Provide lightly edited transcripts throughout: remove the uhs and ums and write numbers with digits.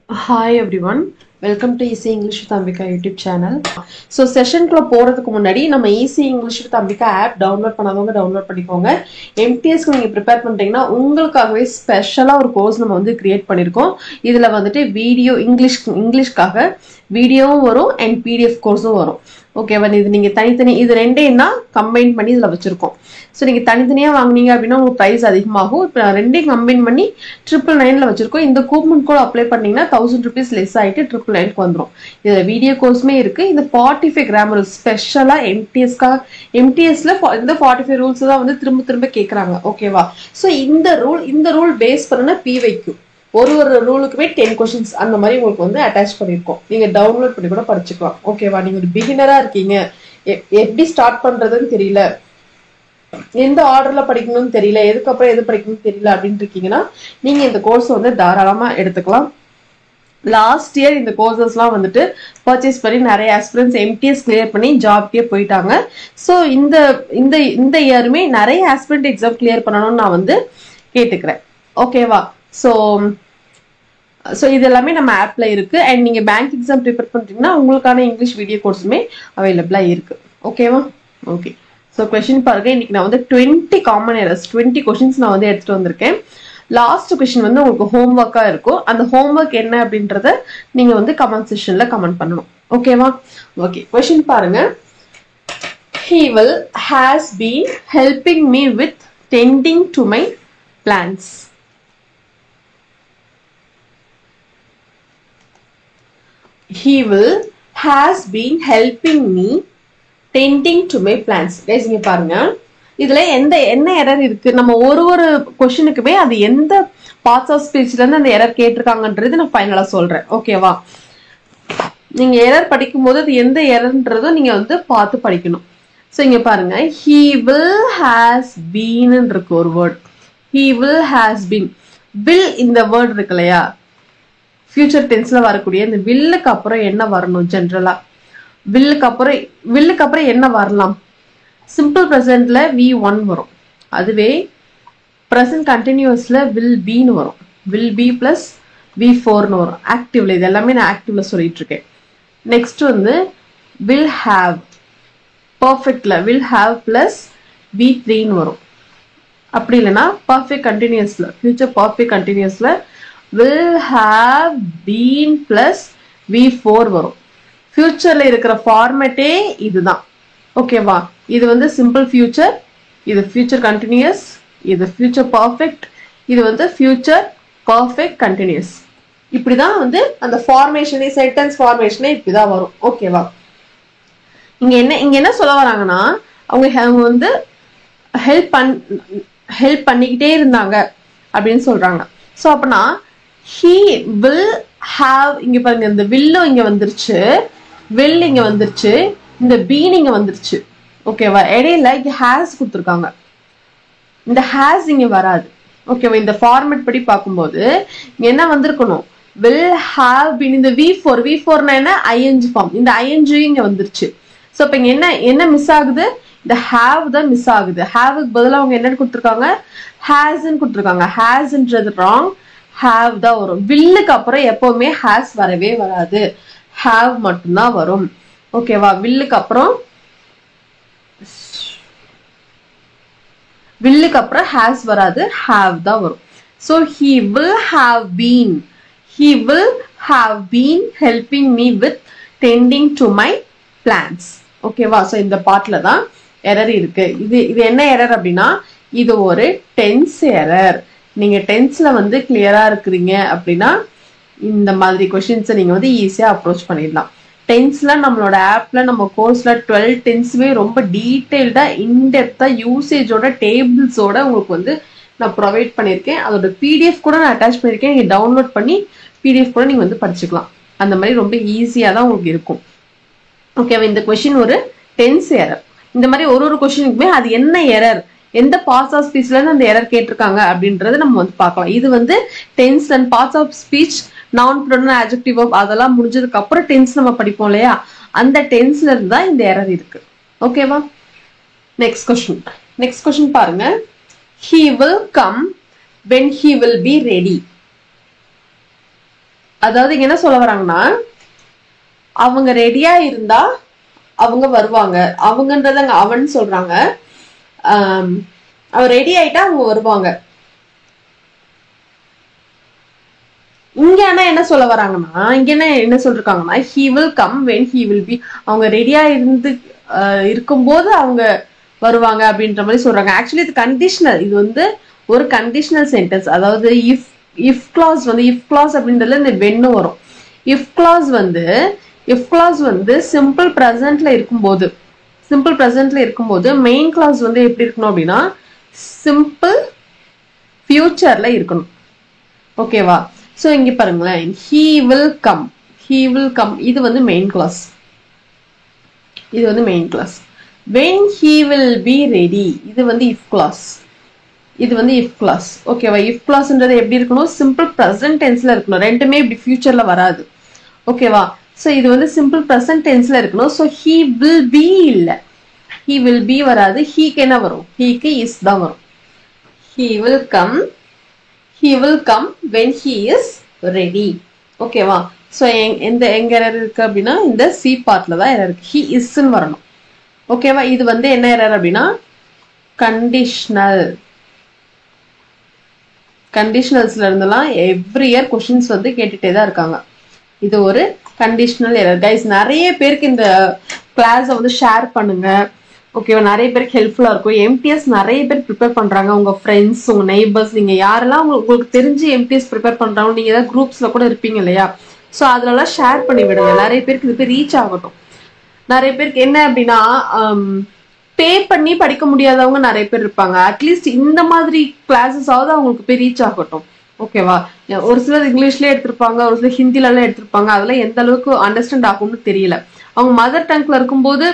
Hi everyone, welcome to Easy English with Ambika YouTube channel. So session குள்ள போறதுக்கு முன்னாடி நம்ம Easy English with Ambika app download பண்ணாதவங்க download பண்ணிக்கோங்க. MTS க்கு நீங்க prepare பண்றீங்கன்னா உங்களுக்காகவே ஸ்பெஷலா ஒரு கோர்ஸ் நம்ம வந்து கிரியேட் பண்ணிருக்கோம். இதுல வந்துட்டு வீடியோ இங்கிலீஷ்காக வீடியோவும் வரும் and PDF கோர்ஸும் வரும். ஓகேவா, இது நீங்க தனித்தனி இது ரெண்டையும் தான் கம்பைன் பண்ணி இதுல வச்சிருக்கோம். ஸோ நீங்க தனித்தனியா வாங்குனீங்க அப்படின்னா உங்களுக்கு பிரைஸ் அதிகமாகும். இப்போ ரெண்டையும் கம்பைன் பண்ணி 999ல வச்சிருக்கோம். இந்த கூப்பன் கோட் அப்ளை பண்ணீங்கன்னா 1000 rupees லெஸ் ஆயிட்டு 999க்கு வந்துடும். இதுல வீடியோ கோர்ஸுமே இருக்கு. இந்த 45 கிராமர் ஸ்பெஷலா எம்டிஎஸ்ல இந்த 45 ரூல்ஸ் தான் வந்து திரும்ப திரும்ப கேட்கறாங்க. ஓகேவா, ஸோ இந்த ரூல் பேஸ் பண்ண PYQ ஒரு ரூலுக்குமே 10 கொஸ்டின்ஸ் அந்த மாதிரி உங்களுக்கு வந்து அட்டாச் பண்ணிருக்கோம். நீங்க டவுன்லோட் பண்ணி கூட படிச்சுக்கலாம். ஓகேவா, நீங்க ஒரு பிகினரா இருக்கீங்க, எப்படி ஸ்டார்ட் பண்றதுன்னு தெரியல, எந்த ஆர்டர்ல படிக்கணும்னு தெரியல, எதுக்கப்புறம் எது படிக்கணும்னு தெரியல அப்படின்னு இருக்கீங்கன்னா நீங்க இந்த கோர்ஸ் வந்து தாராளமா எடுத்துக்கலாம். லாஸ்ட் இயர் இந்த கோர்சஸ்லாம் வந்துட்டு பர்ச்சேஸ் பண்ணி நிறைய ஆஸ்பிரன்ஸ் MTS கிளியர் பண்ணி ஜாப்க்கே போயிட்டாங்க. ஸோ இந்த இயருமே நிறைய ஆஸ்பிரண்ட் எக்ஸாம் கிளியர் பண்ணணும்னு நான் வந்து கேட்டுக்கிறேன். ஓகேவா, ஸோ இது எல்லாமே நம்ம ஆப்ல இருக்கு. அண்ட் நீங்க பேங்க் எக்ஸாம் ப்ரிப்பேர் பண்றீங்கன்னா உங்களுக்கான இங்கிலீஷ் வீடியோ கோர்ஸுமே அவைலபிளா இருக்கு. ஓகேவா, ஓகே. ஸோ கொஸ்டின் பாருங்க, இன்னைக்கு நான் வந்து 20 காமன் எரர்ஸ் 20 கொஸ்டின்ஸ் நான் வந்து எடுத்துட்டு வந்திருக்கேன். லாஸ்ட் கொஸ்டின் வந்து உங்களுக்கு ஹோம்ஒர்க்கா இருக்கும். அந்த ஹோம்ஒர்க் என்ன அப்படின்றத நீங்க வந்து கமெண்ட் செக்ஷன்ல கமெண்ட் பண்ணணும். ஓகேவா, ஓகே. கொஸ்டின் பாருங்க, he will has been helping me with tending to my plants. He will has been helping me tending to my plants. guys இங்க பாருங்க, இதுல என்ன எரர் இருக்கு, நம்ம ஒரு क्वेश्चनக்குமே அது எந்த பார்ட்ஸ் ஆஃப் ஸ்பீச்ல இருந்து அந்த எரர் கேட்டிருக்காங்கன்றது நான் ஃபைனலா சொல்றேன். ஓகேவா, நீங்க எரர் படிக்கும்போது அது எந்த எரர்ன்றதும் நீங்க வந்து பார்த்து படிக்கணும். சோ இங்க பாருங்க, he will has been இருக்கு ஒரு word. he will has been, will இந்த வேர்ட் இருக்கு இல்லையா, ஃபியூச்சர் டென்ஸ்ல வரக்கூடிய இந்த வில்லுக்கு அப்புறம் என்ன வரணும்? ஜெனரலா வில்லுக்கு அப்புறம் என்ன வரலாம்? சிம்பிள் பிரசன்ட்ல V1 வரும். அதுவே பிரசன்ட் கண்டினியூஸ்ல will beன்னு வரும். will be பிளஸ் V4ன்னு வரும். ஆக்டிவ்ல இது எல்லாமே நான் ஆக்டிவ்ல சொல்லிட்டு இருக்கேன். நெக்ஸ்ட் வந்து will have, பர்ஃபெக்ட்ல will have பிளஸ் V3ன்னு வரும். அப்படி இல்லைன்னா பர்ஃபெக்ட் கண்டினியூஸ்ல, ஃபியூச்சர் பர்ஃபெக்ட் கண்டினியூஸ்ல will have been plus V4 வரும். ஃபியூச்சர்ல இருக்கிற ஃபார்மேட்டே இதுதான். ஓகேவா, இது வந்து சிம்பிள் ஃபியூச்சர், இது ஃபியூச்சர் கண்டினியூஸ், இது ஃபியூச்சர் பர்ஃபெக்ட், இது வந்து ஃபியூச்சர் பர்ஃபெக்ட் கண்டினியூஸ். இப்படிதான் வந்து அந்த ஃபார்மேஷனே, சென்டென்ஸ் ஃபார்மேஷனே இப்படிதான் வரும். ஓகேவா, இங்க என்ன சொல்ல வராங்கன்னா, அவங்க வந்து ஹெல்ப் பண்ணிக்கிட்டே இருந்தாங்க அப்படின்னு சொல்றாங்க. ஸோ அப்படின்னா he will have, இங்க பாருங்க இந்த will இங்க வந்துருச்சு, will இங்க வந்துருச்சு, இந்த being இங்க வந்துருச்சு. ஓகேவா, இடையில இங்க has கொடுத்துருக்காங்க, இந்த has இங்க வராது. ஓகேவா, இந்த ஃபார்மேட் படி பார்க்கும்போது இங்க என்ன வந்திருக்கணும்? will have been, இந்த V4 என்ன ing ஃபார்ம், இந்த ing இங்க வந்துருச்சு. ஸோ இப்போ இங்க என்ன மிஸ் ஆகுது? இந்த have தான் மிஸ் ஆகுது. haveக்கு பதிலாக அவங்க என்னன்னு கொடுத்துருக்காங்க? hasன்னு கொடுத்துருக்காங்க. hasன்றது ராங், have தான் வரும். வில்லுக்கு அப்புறம் எப்பவுமே has வரவே வராது, have மட்டும்தான் வரும். ஓகேவா, வில்லுக்கு அப்புறம் has வராது, have தான் வரும். so he will have been helping me with tending to my plants. ஓகேவா, so இந்த பார்ட்ல தான் எரர் இருக்கு. இது என்ன எரர் அப்படின்னா, இது ஒரு டென்ஸ் எரர். நீங்க டென்ஸ்ல வந்து கிளியரா இருக்கிறீங்க அப்படின்னா இந்த மாதிரி கொஸ்டின்ஸை நீங்க வந்து ஈஸியா அப்ரோச் பண்ணிடலாம். டென்ஸ்ல நம்மளோட ஆப்ல, நம்ம கோர்ஸ்ல 12 டென்ஸுமே ரொம்ப டீடைல்டா இன்டெப்தா யூசேஜோட டேபிள்ஸோட உங்களுக்கு வந்து நான் ப்ரொவைட் பண்ணியிருக்கேன். அதோட PDF கூட நான் அட்டாச் பண்ணியிருக்கேன். நீங்க டவுன்லோட் பண்ணி PDF கூட நீங்க வந்து படிச்சுக்கலாம். அந்த மாதிரி ரொம்ப ஈஸியா தான் உங்களுக்கு இருக்கும். ஓகேவா, இந்த கொஸ்டின் ஒரு டென்ஸ் எரர். இந்த மாதிரி ஒரு கொஸ்டினுக்குமே அது என்ன எரர், எந்த பார்ட்ஸ் ஆஃப் ஸ்பீச்ல இருந்து அந்த எரர் கேட்டிருக்காங்க அப்படின்றத நம்ம வந்து பார்க்கலாம். இது வந்து tense and parts of speech, noun, pronoun, adjective அதெல்லாம் முடிஞ்சதுக்கு அப்புறம் டென்ஸ் நம்ம படிப்போம் இல்லையா, அந்த டென்ஸ்ல இருந்து தான் இந்த எரர் இருக்கு. ஓகேவா, நெக்ஸ்ட் கொஸ்டின் பாருங்க, he will come when he will be ready. அதாவது இங்க என்ன சொல்ல வராங்கன்னா அவங்க ரெடியா இருந்தா அவங்க வருவாங்க. அவங்கன்றத அவன் சொல்றாங்க. அவன் ரெடி ஆயிட்டா அவங்க வருவாங்க. இங்க ஆனா என்ன சொல்ல வராங்கன்னா இங்க என்ன சொல்றாங்கன்னா he will come when he will be. அவங்க ரெடியா இருக்கும்போது அவங்க வருவாங்க அப்படின்ற மாதிரி சொல்றாங்க. ஆக்சுவலி இது கண்டிஷனல். இது வந்து ஒரு கண்டிஷனல் சென்டென்ஸ். அதாவது இஃப் கிளாஸ் வந்து இஃப் கிளாஸ் அப்படின்றதுல இந்த வென்னு வரும். இஃப் கிளாஸ் வந்து சிம்பிள் ப்ரெசன்ட்ல இருக்கும்போது மெயின் கிளாஸ் வந்து எப்படி இருக்கணும் அப்படின்னா சிம்பிள் ஃபியூச்சர்ல இருக்கணும். ஓகேவா? சோ இங்க பாருங்களேன், he will come இது வந்து main clause. when he will be ready இது வந்து if class. ஓகேவா? if classன்றது எப்படி இருக்கணும்? சிம்பிள் பிரசன்ட் டென்ஸ்ல இருக்கணும். ரெண்டுமே இப்படி ஃபியூச்சர்ல வராது. ஓகேவா? சோ இது வந்து சிம்பிள் பிரசன்ட் டென்ஸ்ல இருக்கணும். சோ he will be இல்ல, he will be வராது. heக்கு என்ன வரும்? heக்கு is தான் வரும். he will come when he is ready. ஓகேவா? சோ எங்க எரர் இருக்கு அப்படின்னா இந்த சி பார்ட்ல தான் எரர் இருக்கு. he is ன்னு வரணும். ஓகேவா? இது வந்து என்ன எரர் அப்படின்னா கண்டிஷனல்ஸ்ல இருந்தெல்லாம் எவ்ரி இயர் கொஸ்டின்ஸ் வந்து கேட்டுட்டே தான் இருக்காங்க. இது ஒரு கண்டிஷனல் எரர். கைஸ், நிறைய பேருக்கு இந்த கிளாஸை வந்து ஷேர் பண்ணுங்க. ஓகேவா? நிறைய பேருக்கு ஹெல்ப்ஃபுல்லா இருக்கும். எம்டிஎஸ் நிறைய பேர் ப்ரிப்பேர் பண்றாங்க. உங்க ஃப்ரெண்ட்ஸ், உங்க நெய்பர்ஸ், நீங்க யாரெல்லாம் உங்களுக்கு தெரிஞ்சு எம்டிஎஸ் ப்ரிப்பேர் பண்றாங்க, நீங்க ஏதாவது குரூப்ஸ்ல கூட இருப்பீங்க இல்லையா? ஸோ அதுலலாம் ஷேர் பண்ணி விடுங்க. நிறைய பேருக்கு இது போய் ரீச் ஆகட்டும். நிறைய பேருக்கு என்ன அப்படின்னா பே பண்ணி படிக்க முடியாதவங்க நிறைய பேர் இருப்பாங்க. அட்லீஸ்ட் இந்த மாதிரி கிளாஸஸ் ஆவது அவங்களுக்கு போய் ரீச் ஆகட்டும். ஓகேவா? ஒரு சிலர் இங்கிலீஷ்லயே எடுத்திருப்பாங்க, ஒரு சிலர் ஹிந்தில எல்லாம் எடுத்திருப்பாங்க. அதெல்லாம் எந்த அளவுக்கு அண்டர்ஸ்டாண்ட் ஆகும்னு தெரியல. அவங்க மதர் டங்க்ல இருக்கும்போது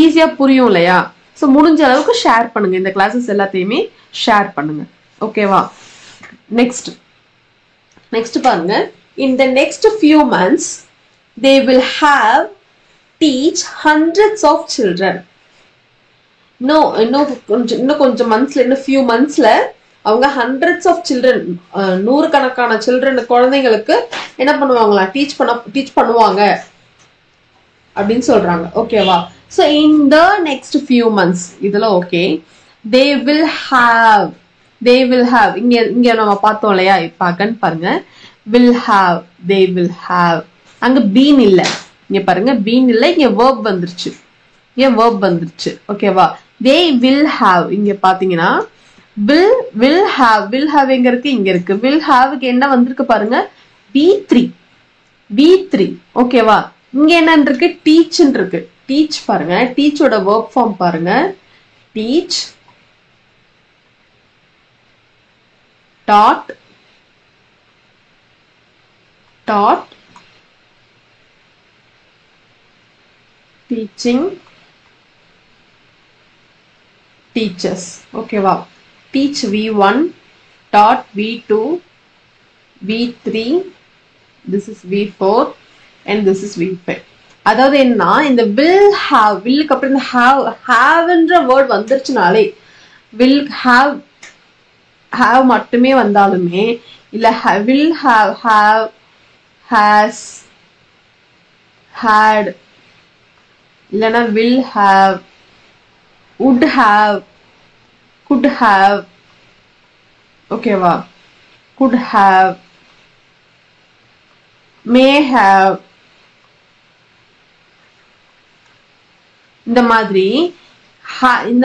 ஈஸியா புரியும் இல்லையா? ஸோ முடிஞ்ச அளவுக்கு ஷேர் பண்ணுங்க. இந்த கிளாஸஸ் எல்லாத்தையுமே ஷேர் பண்ணுங்க. ஓகேவா? நெக்ஸ்ட் பாருங்க. In the next few months they will have teach hundreds of children. இன்னும் கொஞ்சம் மந்த்ஸ்ல, இன்னும் few monthsல அவங்க hundreds of children, நூறுக்கணக்கான சில்ட்ரன், குழந்தைங்களுக்கு என்ன பண்ணுவாங்களா? டீச் பண்ணுவாங்க அப்படின்னு சொல்றாங்க. ஓகேவா? so in the next few months இதெல்லாம் ஓகே. they will have இங்க நம்ம பார்த்தோம் இல்லையா? இப்ப அகன் பாருங்க, will have, they will have. அங்க been இல்ல, இங்க பாருங்க been இல்ல, இங்க verb வந்துருச்சு. ஓகேவா? they will have. இங்க பாத்தீங்கன்னா will have எங்க இருக்கு? இங்க இருக்கு. will haveக்கு என்ன வந்திருக்கு பாருங்க? be3. ஓகேவா? இங்க என்ன இருக்கு? teach இருக்கு. teach பாருங்க, teachோட verb form பாருங்க. teach, taught, teaching, teachers. ஓகேவா? teach V1, taught V2, V3, this is V4 and this is V5. அதாவது என்ன, இந்த will have, willக்கு அப்புறம் இந்த haveன்ற வேர்ட் வந்துருச்சுனாலே, will have மட்டுமே வந்தாலுமே இல்ல will have, has, had, இல்லனா will have, would have, could have. ஓகேவா? could have, may have. இந்த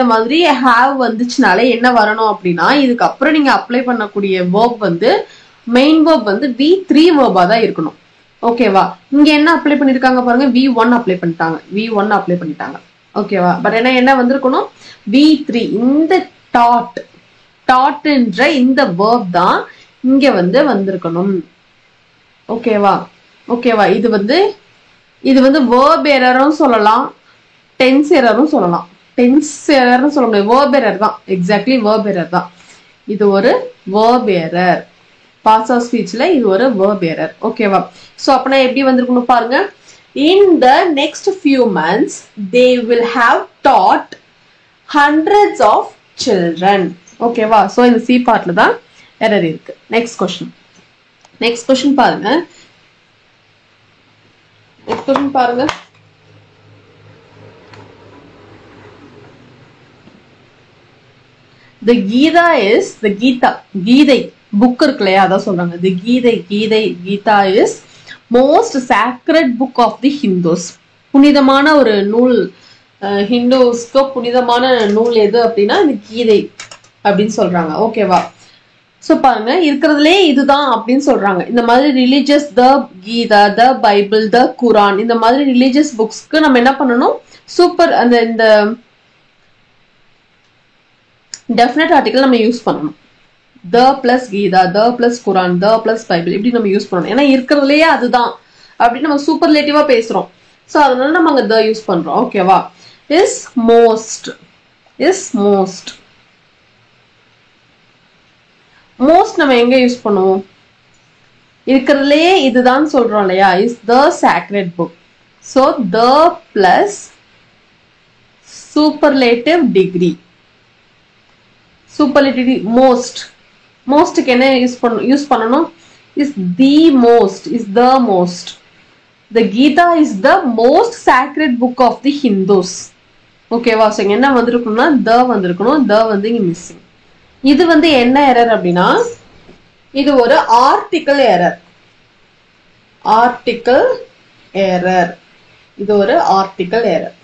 மாதிரி have வந்துச்சுனாலே என்ன வரணும் அப்படின்னா, இதுக்கு அப்புறம் நீங்க அப்ளை பண்ணக்கூடிய verb வந்து மெயின் verb வந்து V3 verb தான் இருக்கணும். ஓகேவா? இங்க என்ன அப்ளை பண்ணிருக்காங்க பாருங்க? V1 அப்ளை பண்ணிட்டாங்க. ஓகேவா? பட் என்ன வந்திருக்கணும்? V3. இந்த டாட்ன்ற இந்த verb தான் இங்க வந்து வந்திருக்கணும். ஓகேவா? இது வந்து verb error சொல்லலாம், டென்ஸ் எரரும் சொல்லலாம். டென்ஸ் எரர்னு சொல்ல முடியாது, verb error தான். எக்ஸாக்ட்லி verb error தான். இது ஒரு verb error. பாஸ் ஆஃப் ஸ்பீச்ல இது ஒரு verb error. ஓகேவா? சோ அப்பனா எப்படி வந்திருக்கணும் பாருங்க? in the next few months they will have taught hundreds of children. ஓகேவா? சோ இந்த சி பார்ட்ல தான் எரர் இருக்கு. Next question. நெக்ஸ்ட் கொஸ்டின் பாருங்க. நெக்ஸ்ட் கொஸ்டின் பாருங்க. The Gita is the Gita. Gita book இருக்கு இல்லையா, அதான் சொல்றாங்க. The Gita is most sacred book of the Hindus. புனிதமான ஒரு நூல், ஹிந்துஸ்க்கு புனிதமான நூல் எது அப்படின்னா இந்த கீதை அப்படின்னு சொல்றாங்க. ஓகேவா? ஸோ பாருங்க, இருக்கிறதுலே இதுதான் அப்படின்னு சொல்றாங்க. இந்த மாதிரி religious the Gita, the Bible, the Quran, இந்த மாதிரி ரிலீஜியஸ் புக்ஸ்க்கு நம்ம என்ன பண்ணணும், சூப்பர் அந்த இந்த டெஃபினட் ஆர்டிகல் நம்ம யூஸ் பண்ணணும். த பிளஸ் கீதா, த பிளஸ் குரான், த பிளஸ் பைபிள், இப்படி நம்ம யூஸ் பண்ணணும். ஏன்னா இருக்கிறதுலையே அதுதான் அப்படின்னு நம்ம சூப்பர்லேட்டிவா பேசுறோம். ஸோ அதனால நம்ம அங்கே த யூஸ் பண்றோம். ஓகேவா? இஸ் மோஸ்ட், மோஸ்ட் நம்ம எங்க யூஸ் பண்ணுவோம்? இருக்கிறதுலையே இதுதான் சொல்றோம் இல்லையா, is the sacred book. So the plus superlative degree, superlative மோஸ்ட்க்கு என்ன யூஸ் பண்ணணும்? Is the most, is the most. The Gita is the most sacred book of the Hindus. ஓகேவா? ஸோ என்ன வந்திருக்கணும்னா த வந்திருக்கணும். த வந்து இங்க மிஸ்ஸிங். இது வந்து என்ன எரர் அப்படின்னா, இது ஒரு ஆர்டிக்கல் எரர். இது ஒரு ஆர்டிக்கல் எரர்.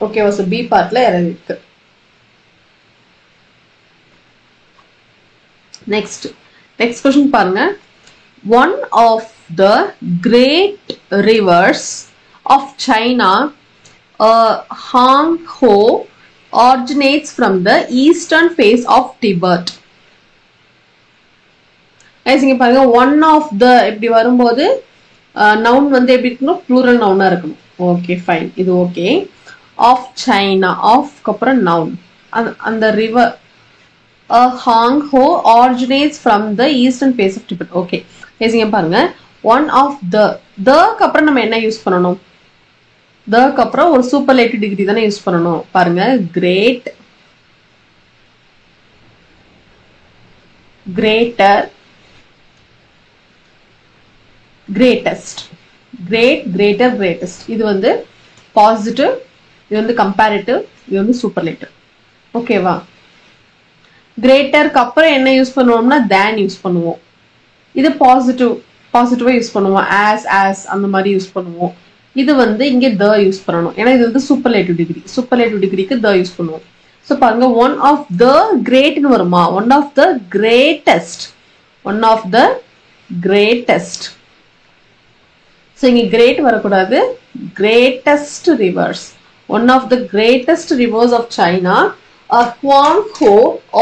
ஓகேவா? ஸோ பி பார்ட்ல எரர் இருக்கு. நெக்ஸ்ட் கொஸ்டின் பாருங்க. One of the great rivers of China, Huanghe, originates from the eastern face of Tibet. இங்க பாருங்க, ஒன் ஆஃப் த இப்படி வரும்போது நவுன் வந்து எப்படி இருக்கணும்? ப்ளூரல் நவுனா இருக்கணும். ஓகே ஃபைன், இது ஓகே. ஆஃப் சைனா, ஆஃப் அப்புறம் நவுன். அந்த river Huanghe originates from the eastern face of Tibet. Okay, இங்க பாருங்க, ஒன் ஆஃப் க்கு அப்புறம் நம்ம என்ன யூஸ் பண்ணணும்? க்கு அப்புறம் ஒரு சூப்பர்லேட்டிவ் டிகிரி தானே யூஸ் பண்ணணும். பாருங்க, கிரேட்டர், கிரேட்டஸ்ட், கிரேட்டஸ்ட். இது வந்து பாசிட்டிவ், இது வந்து கம்பேரிட்டிவ், இது வந்து சூப்பர்லேட்டிவ். ஓகேவா? கிரேட்டருக்கு அப்புறம் என்ன யூஸ் பண்ணுவோம்னா தேன் யூஸ் பண்ணுவோம். இது பாசிட்டிவா யூஸ் பண்ணுவோம். ஆஸ் அந்த மாதிரி யூஸ் பண்ணுவோம். இது வந்து இங்க த யூஸ் பண்ணணும். ஏன்னா இது வந்து சூப்பர்லேட்டிவ் டிகிரிக்கு த யூஸ் பண்ணுவோம். ஸோ பாருங்க, ஒன் ஆஃப் த கிரேட்னு வருமா? One of the greatest. So இங்க கிரேட் வரக்கூடாது, greatest rivers. One of the greatest rivers of China, Huanghe,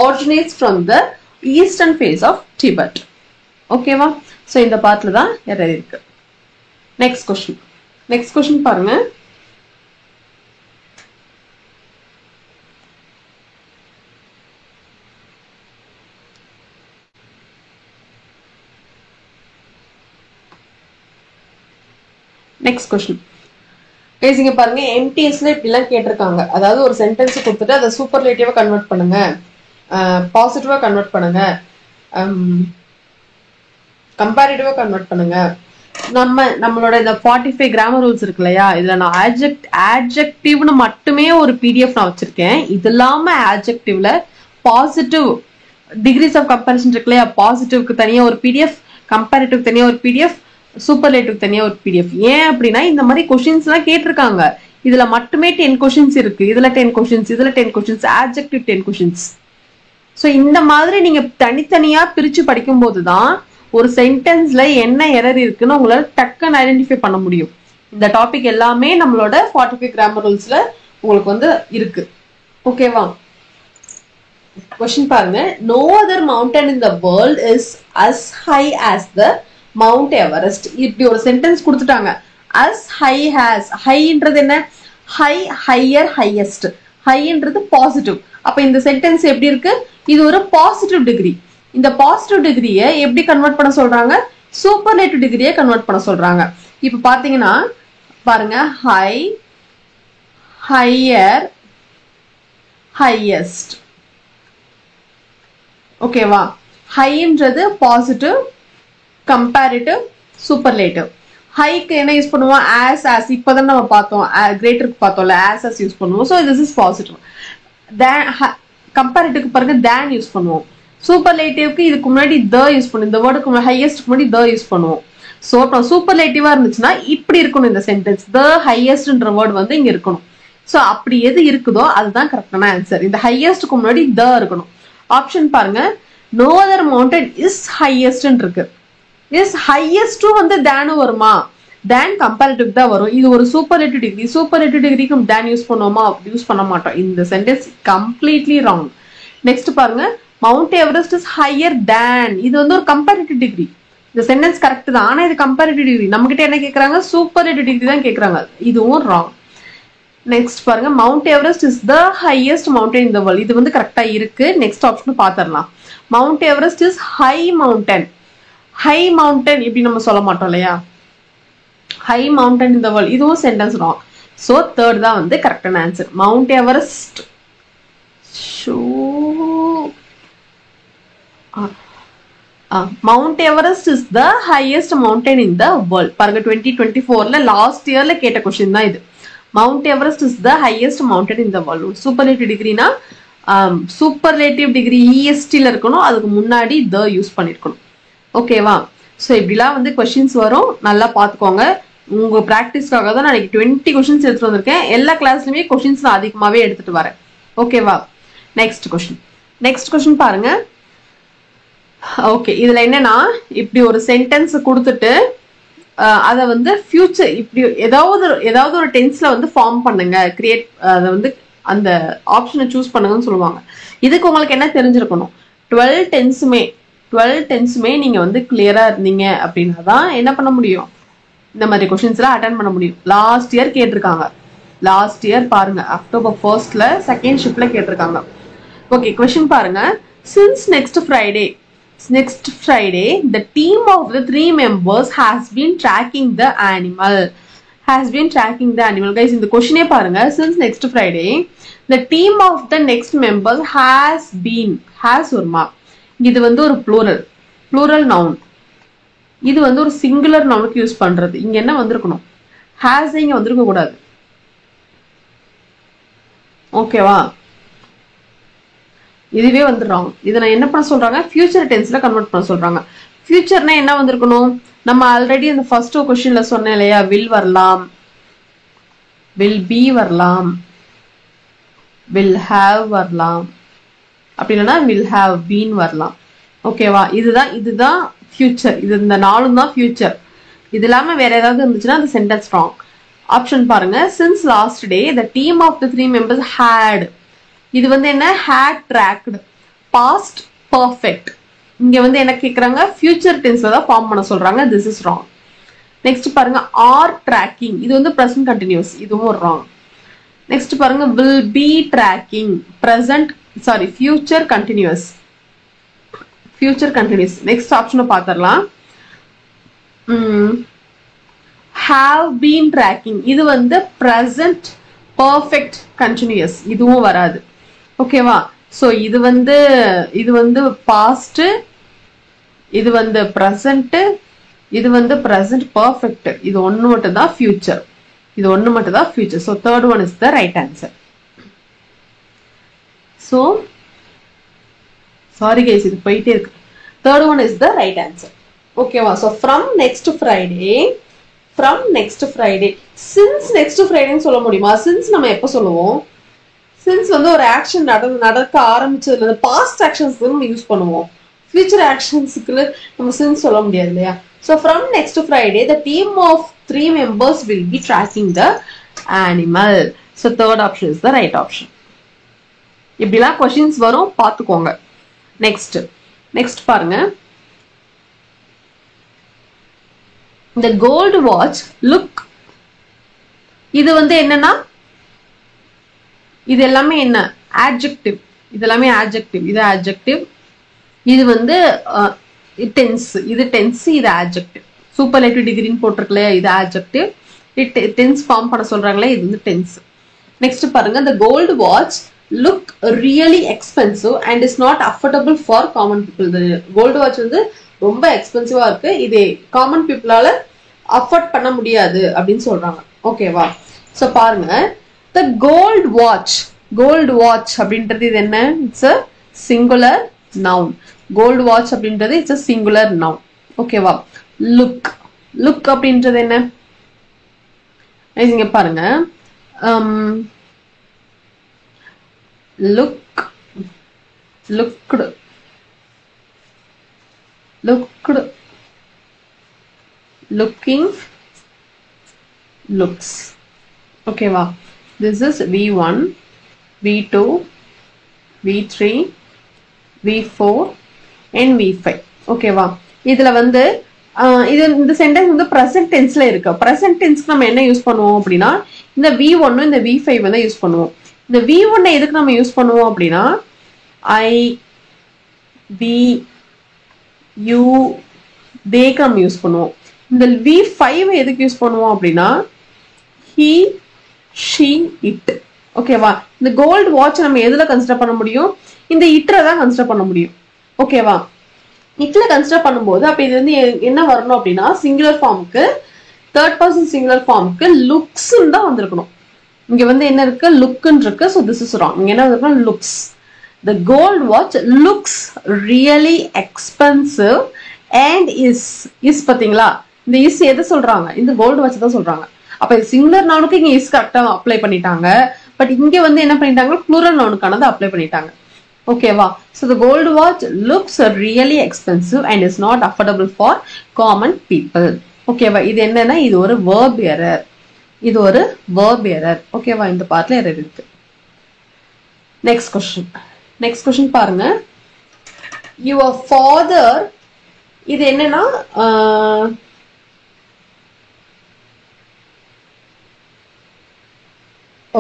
originates from the eastern face of Tibet. ஓகேவா? ஸோ இந்த பார்ட்ல தான் எரர் இருக்கு. நெக்ஸ்ட் கொஸ்டின் பாருங்க. நெக்ஸ்ட் கொஸ்டின் இங்க பாருங்க, எம்டிஎஸ்ல இப்படிலாம் கேட்டிருக்காங்க. அதாவது ஒரு சென்டென்ஸ் கொடுத்துட்டு அதை சூப்பர்லேட்டிவா கன்வெர்ட் பண்ணுங்க, பாசிட்டிவா கன்வெர்ட் பண்ணுங்க, கம்பேரிட்டிவா கன்வெர்ட் பண்ணுங்க. நம்மளோட இந்த 45 கிராமர் ரூல்ஸ் இருக்கு இல்லையா, இதுல நான் ஆட்ஜெக்டிவ்னு மட்டுமே ஒரு பிடிஎஃப் நான் வச்சிருக்கேன். இது இல்லாம ஆட்ஜெக்டிவ்ல பாசிட்டிவ் டிகிரிஸ் ஆஃப் கம்பேரிசன் இருக்கு இல்லையா, பாசிட்டிவ்க்கு தனியா ஒரு பிடிஎஃப், கம்பேரிட்டிவ் தனியா ஒரு பிடிஎஃப், சூப்பர்லேட்டிவ் தனியா ஒரு பிடிஎஃப். ஏன் அப்படின்னா இந்த மாதிரி கொஸ்டின்ஸ் எல்லாம் கேட்டிருக்காங்க. இதுல மட்டுமே 10 கொஸ்டின்ஸ் இருக்கு. இதுல 10 கொஸ்டின்ஸ், இதுல 10 கொஸ்டின்ஸ், ஆட்ஜெக்டிவ் 10 கொஸ்டின்ஸ். ஸோ இந்த மாதிரி நீங்க தனித்தனியா பிரிச்சு படிக்கும் போதுதான் ஒரு சென்டென்ஸ்ல என்ன எரர் இருக்குன்னு உங்களால டக்குன்னு ஐடென்டிஃபை பண்ண முடியும். இந்த டாபிக் எல்லாமே நம்மளோட 45 கிராமர் ரூல்ஸ்ல உங்களுக்கு வந்து இருக்கு. ஓகேவா? கொஸ்டின் பாருங்க. No other mountain in the world is as high as the Mount Everest. இப்படி ஒரு சென்டென்ஸ் கொடுத்துட்டாங்க. as high as, ஹைன்றது என்ன? High, higher, highest. ஹைன்றது பாசிட்டிவ். அப்ப இந்த சென்டென்ஸ் எப்படி இருக்கு? இது ஒரு பாசிட்டிவ் டிகிரி. இந்த பாசிட்டிவ் டிகிரியை எப்படி கன்வெர்ட் பண்ண சொல்றாங்க? சூப்பர்லேட்டிவ் டிகிரியை கன்வெர்ட் பண்ண சொல்றாங்க. இப்ப பாத்தீங்கன்னா பாருங்க, ஹை, ஹையர், ஹையஸ்ட். ஓகேவா? ஹைன்றது பாசிட்டிவ், கம்பேரிட்டிவ், சூப்பர்லேட்டிவ். ஹைக்கு என்ன யூஸ் பண்ணுவோம்? as இப்போதான் நம்ம பார்த்தோம், கிரேட்டருக்கு பார்த்தோம்ல, as யூஸ் பண்ணுவோம். So this is positive. கம்பேரிட்டிவ்க்கு பாருங்க than யூஸ் பண்ணுவோம். சூப்பர்லேட்டிவ்க்கு இதுக்கு முன்னாடி the யூஸ் பண்ணுவோம். இந்த வேர்டுக்கு ஹையஸ்ட்க்கு முன்னாடி the யூஸ் பண்ணுவோம். ஸோ இப்போ சூப்பர்லேட்டிவா இருந்துச்சுன்னா இப்படி இருக்கணும் இந்த சென்டென்ஸ். the highestன்ற வேர்டு வந்து இங்க இருக்கணும். ஸோ அப்படி எது இருக்குதோ அதுதான் கரெக்டான ஆன்சர். இந்த ஹையஸ்ட்க்கு முன்னாடி the இருக்கணும். ஆப்ஷன் பாருங்க, no other mountain is highest இருக்கு. இஸ் ஹையஸ்டும் வந்து than வருமா? than கம்பேரிட்டிவ் தான் வரும். இது ஒரு சூப்பர்லேட்டிவ் டிகிரி. சூப்பர்லேட்டிவ் டிகிரிக்கு than யூஸ் பண்ணுவோமா? யூஸ் பண்ண மாட்டோம். இந்த சென்டென்ஸ் கம்ப்ளீட்லி ராங். நெக்ஸ்ட் பாருங்க, mount Everest is higher than. இது வந்து ஒரு கம்பேரிட்டிவ் டிகிரி. இந்த சென்டென்ஸ் கரெக்ட் தான், ஆனா இது கம்பேரிட்டிவ் டிகிரி. நம்ம கிட்ட என்ன கேக்குறாங்க? சூப்பர்லேட்டிவ் டிகிரி தான் கேக்குறாங்க. இதுவும் ராங். நெக்ஸ்ட் பாருங்க, mount Everest is the highest mountain in the world. இது வந்து கரெக்டா இருக்கு. நெக்ஸ்ட் ஆப்ஷன் பாத்திரலாம். Mount Everest is high mountain. High mountain இப்படி நம்ம சொல்ல மாட்டோம் இல்லையா? High mountain in the world, இதுவும் சென்டென்ஸ் ராங். ஸோ தேர்ட் தான் வந்து கரெக்டான answer. Mount Everest mount Everest is the highest mountain in the world. பாருங்க 2024 லாஸ்ட் இயர்ல கேட்ட கொஸ்டின் தான் இது. Mount Everest is the highest mountain in the world. Superlative டிகிரினா சூப்பர்லேட்டிவ் டிகிரி ESTல இருக்கணும், அதுக்கு முன்னாடி த யூஸ் பண்ணிருக்கணும். ஓகேவா? ஸோ இப்படிலாம் வந்து கொஸ்டின்ஸ் வரும், நல்லா பார்த்துக்கோங்க. உங்க ப்ராக்டிஸ்க்காக தான் நான் 20 கொஸ்டின்ஸ் எடுத்துட்டு வந்திருக்கேன். எல்லா கிளாஸ்லயுமே கொஸ்டின்ஸ் நான் அதிகமாகவே எடுத்துட்டு வரேன். ஓகேவா? நெக்ஸ்ட் கொஸ்டின் பாருங்க. ஓகே, இதுல என்னன்னா இப்படி ஒரு சென்டென்ஸ் கொடுத்துட்டு அதை வந்து ஃபியூச்சர் இப்படி ஏதாவது ஒரு டென்ஸ்ல வந்து ஃபார்ம் பண்ணுங்க, கிரியேட், அதை வந்து அந்த ஆப்ஷனை சூஸ் பண்ணுங்கன்னு சொல்லுவாங்க. இதுக்கு உங்களுக்கு என்ன தெரிஞ்சிருக்கணும்? 12 டென்ஸுமே நீங்க வந்து கிளியரா இருந்தீங்க அப்படின்னா தான் என்ன பண்ண முடியும், இந்த மாதிரி கொஸ்டின்ஸ் எல்லாம் அட்டென்ட் பண்ண முடியும். லாஸ்ட் இயர் கேட்டிருக்காங்க. லாஸ்ட் இயர் பாருங்க, October 1st செகண்ட் ஷிப்ட்ல கேட்டிருக்காங்க. ஓகே, கொஸ்டின் பாருங்க. Since next Friday, the team of the 3 members has been tracking the animal. Guys, இந்த கொஸ்டினே பாருங்க. Since next Friday, the team of the next members has வருமா? இது வந்து ஒரு plural noun. இது வந்து ஒரு singular nounக்கு யூஸ் பண்றது. இங்க என்ன வந்திருக்கணும்? has இங்க வந்திருக்க கூடாது. ஓகேவா? இதுவே வந்துடுறாங்க. இதை நான் என்ன பண்ண சொல்றாங்க? ஃபியூச்சர் டென்ஸ்ல கன்வெர்ட் பண்ண சொல்றாங்க. ஃபியூச்சர்னா என்ன வந்திருக்கணும்? நம்ம ஆல்ரெடி இந்த ஃபர்ஸ்ட் கொஸ்டின்ல சொன்னேன் இல்லையா, வில் வரலாம், வில் பி வரலாம், வில் ஹாவ் வரலாம், அப்படி இல்லைன்னா வில் ஹாவ் பீன் வரலாம். ஓகேவா? இதுதான் ஃபியூச்சர். இந்த நாளும் தான் ஃபியூச்சர். இது இல்லாம வேற ஏதாவது இருந்துச்சுன்னா அந்த சென்டென்ஸ் ராங். ஆப்ஷன் பாருங்க. Since last day the team of the 3 members had. இது வந்து என்ன? had tracked. past perfect. இங்க வந்து என்ன கேக்குறாங்க? ஃபியூச்சர் டென்ஸ்ல தான் ஃபார்ம் பண்ண சொல்றாங்க. this is wrong. நெக்ஸ்ட் பாருங்க, are tracking. இது வந்து present continuous. இதுவும் wrong. நெக்ஸ்ட் பாருங்க, will be tracking. future continuous. Next ஆப்ஷனை பாத்திரலாம். have been tracking. இது வந்து present perfect continuous. இதுவும் வராது. ஓகேவா? சோ இது வந்து past, இது வந்து present, இது வந்து present perfect. இது ஒண்ணு மட்டும் தான் future. So third one is the right answer. So sorry guys, இது போயிட்டே இருக்கு. Third one is the right answer. ஓகேவா? So from next Friday, since next Friday சொல்ல முடியுமா? since நம்ம எப்ப சொல்லுவோம்? since வந்து ஒரு ஆக்ஷன் நடக்க ஆரம்பிச்சதுல பாஸ்ட் ஆக்ஷன்ஸ்க்கு நம்ம யூஸ் பண்ணுவோம். ஃபியூச்சர் ஆக்ஷன்ஸ்க்கு நம்ம since சொல்ல முடியாது இல்லையா? So from next Friday, the team of 3 members will be tracking the animal. So third option is the right option. இப்படிலாம் क्वेश्चंस வரும், பாத்துக்கோங்க. நெக்ஸ்ட் பாருங்க. The gold watch look. இது வந்து என்னன்னா, இது எல்லாமே என்ன? adjective. இது எல்லாமே adjective. இது adjective. இது வந்து tense. இது tense, இது adjective. superlative degree போட்டிருக்கல, இது adjective. tense form பண்ண சொல்றாங்களே, இது வந்து tense. நெக்ஸ்ட் பாருங்க, the gold watch look really expensive and is not affordable for common people. The gold watch வந்து ரொம்ப எக்ஸ்பென்சிவா இருக்கு, இது காமன் பீப்புளால அஃபோர்ட் பண்ண முடியாது அப்படின்னு சொல்றாங்க. ஓகேவா? ஸோ பாருங்க, த கோல்ட் வாட்ச் அப்படின்றது இது என்ன? It's a singular noun. Gold watch அப்படின்றது இட்ஸ் அ சிங்குலர் நவுன். ஓகேவா? லுக் அப்படின்றது என்ன? இங்க பாருங்க, looking, looks. ஓகேவா? this is V1, V2, V3, V4 and V5. ஓகேவா? இதுல வந்து இது இந்த சென்டென்ஸ் வந்து பிரசன்ட் டென்ஸ்ல இருக்கு. பிரசன்ட் டென்ஸ்க்கு நம்ம என்ன யூஸ் பண்ணுவோம் அப்படின்னா இந்த V1 இந்த V5 வந்து யூஸ் பண்ணுவோம். இந்த V1 எதுக்கு நம்ம யூஸ் பண்ணுவோம் அப்படின்னா I, we, you, theyக்கு நம்ம யூஸ் பண்ணுவோம். இந்த V5 எதுக்கு யூஸ் பண்ணுவோம் அப்படின்னா he, she, it. ஓகேவா? இந்த கோல்ட் வாட்ச் நம்ம எதுல கன்சிடர் பண்ண முடியும்? இந்த இட்ல தான் கன்சிடர் பண்ண முடியும். ஓகேவா? இட்ல கன்சிடர் பண்ணும்போது அப்ப இது வந்து என்ன வரணும் அப்படின்னா சிங்குலர் ஃபார்முக்கு, தேர்ட் பர்சன் சிங்குலர் ஃபார்முக்கு லுக்ஸ் தான் வந்திருக்கணும். இங்க வந்து என்ன இருக்கு? லுக்னு இருக்கு. So this is wrong. இங்க என்ன வந்திருக்கணும்? Looks. The gold watch looks really expensive and is பாத்தீங்களா? இந்த இஸ் எதை சொல்றாங்க? இந்த கோல்டு வாட்ச் தான் சொல்றாங்க. அப்ப சிங்குலர் நவுனுக்கு இங்க இஸ் கரெக்டா அப்ளை பண்ணிட்டாங்க. பட் இங்க வந்து என்ன பண்ணிட்டாங்க? ப்ளூரல் நவுனுக்கானது அப்ளை பண்ணிட்டாங்க. ஓகேவா? So the gold watch looks really expensive and is not affordable for common people. ஓகேவா? இது என்னன்னா இது ஒரு verb error. இது ஒரு verb error. ஓகேவா? இந்த பார்ட்ல எரர் இருக்கு. நெக்ஸ்ட் கொஸ்டின் பாருங்க. Your father, இது என்னன்னா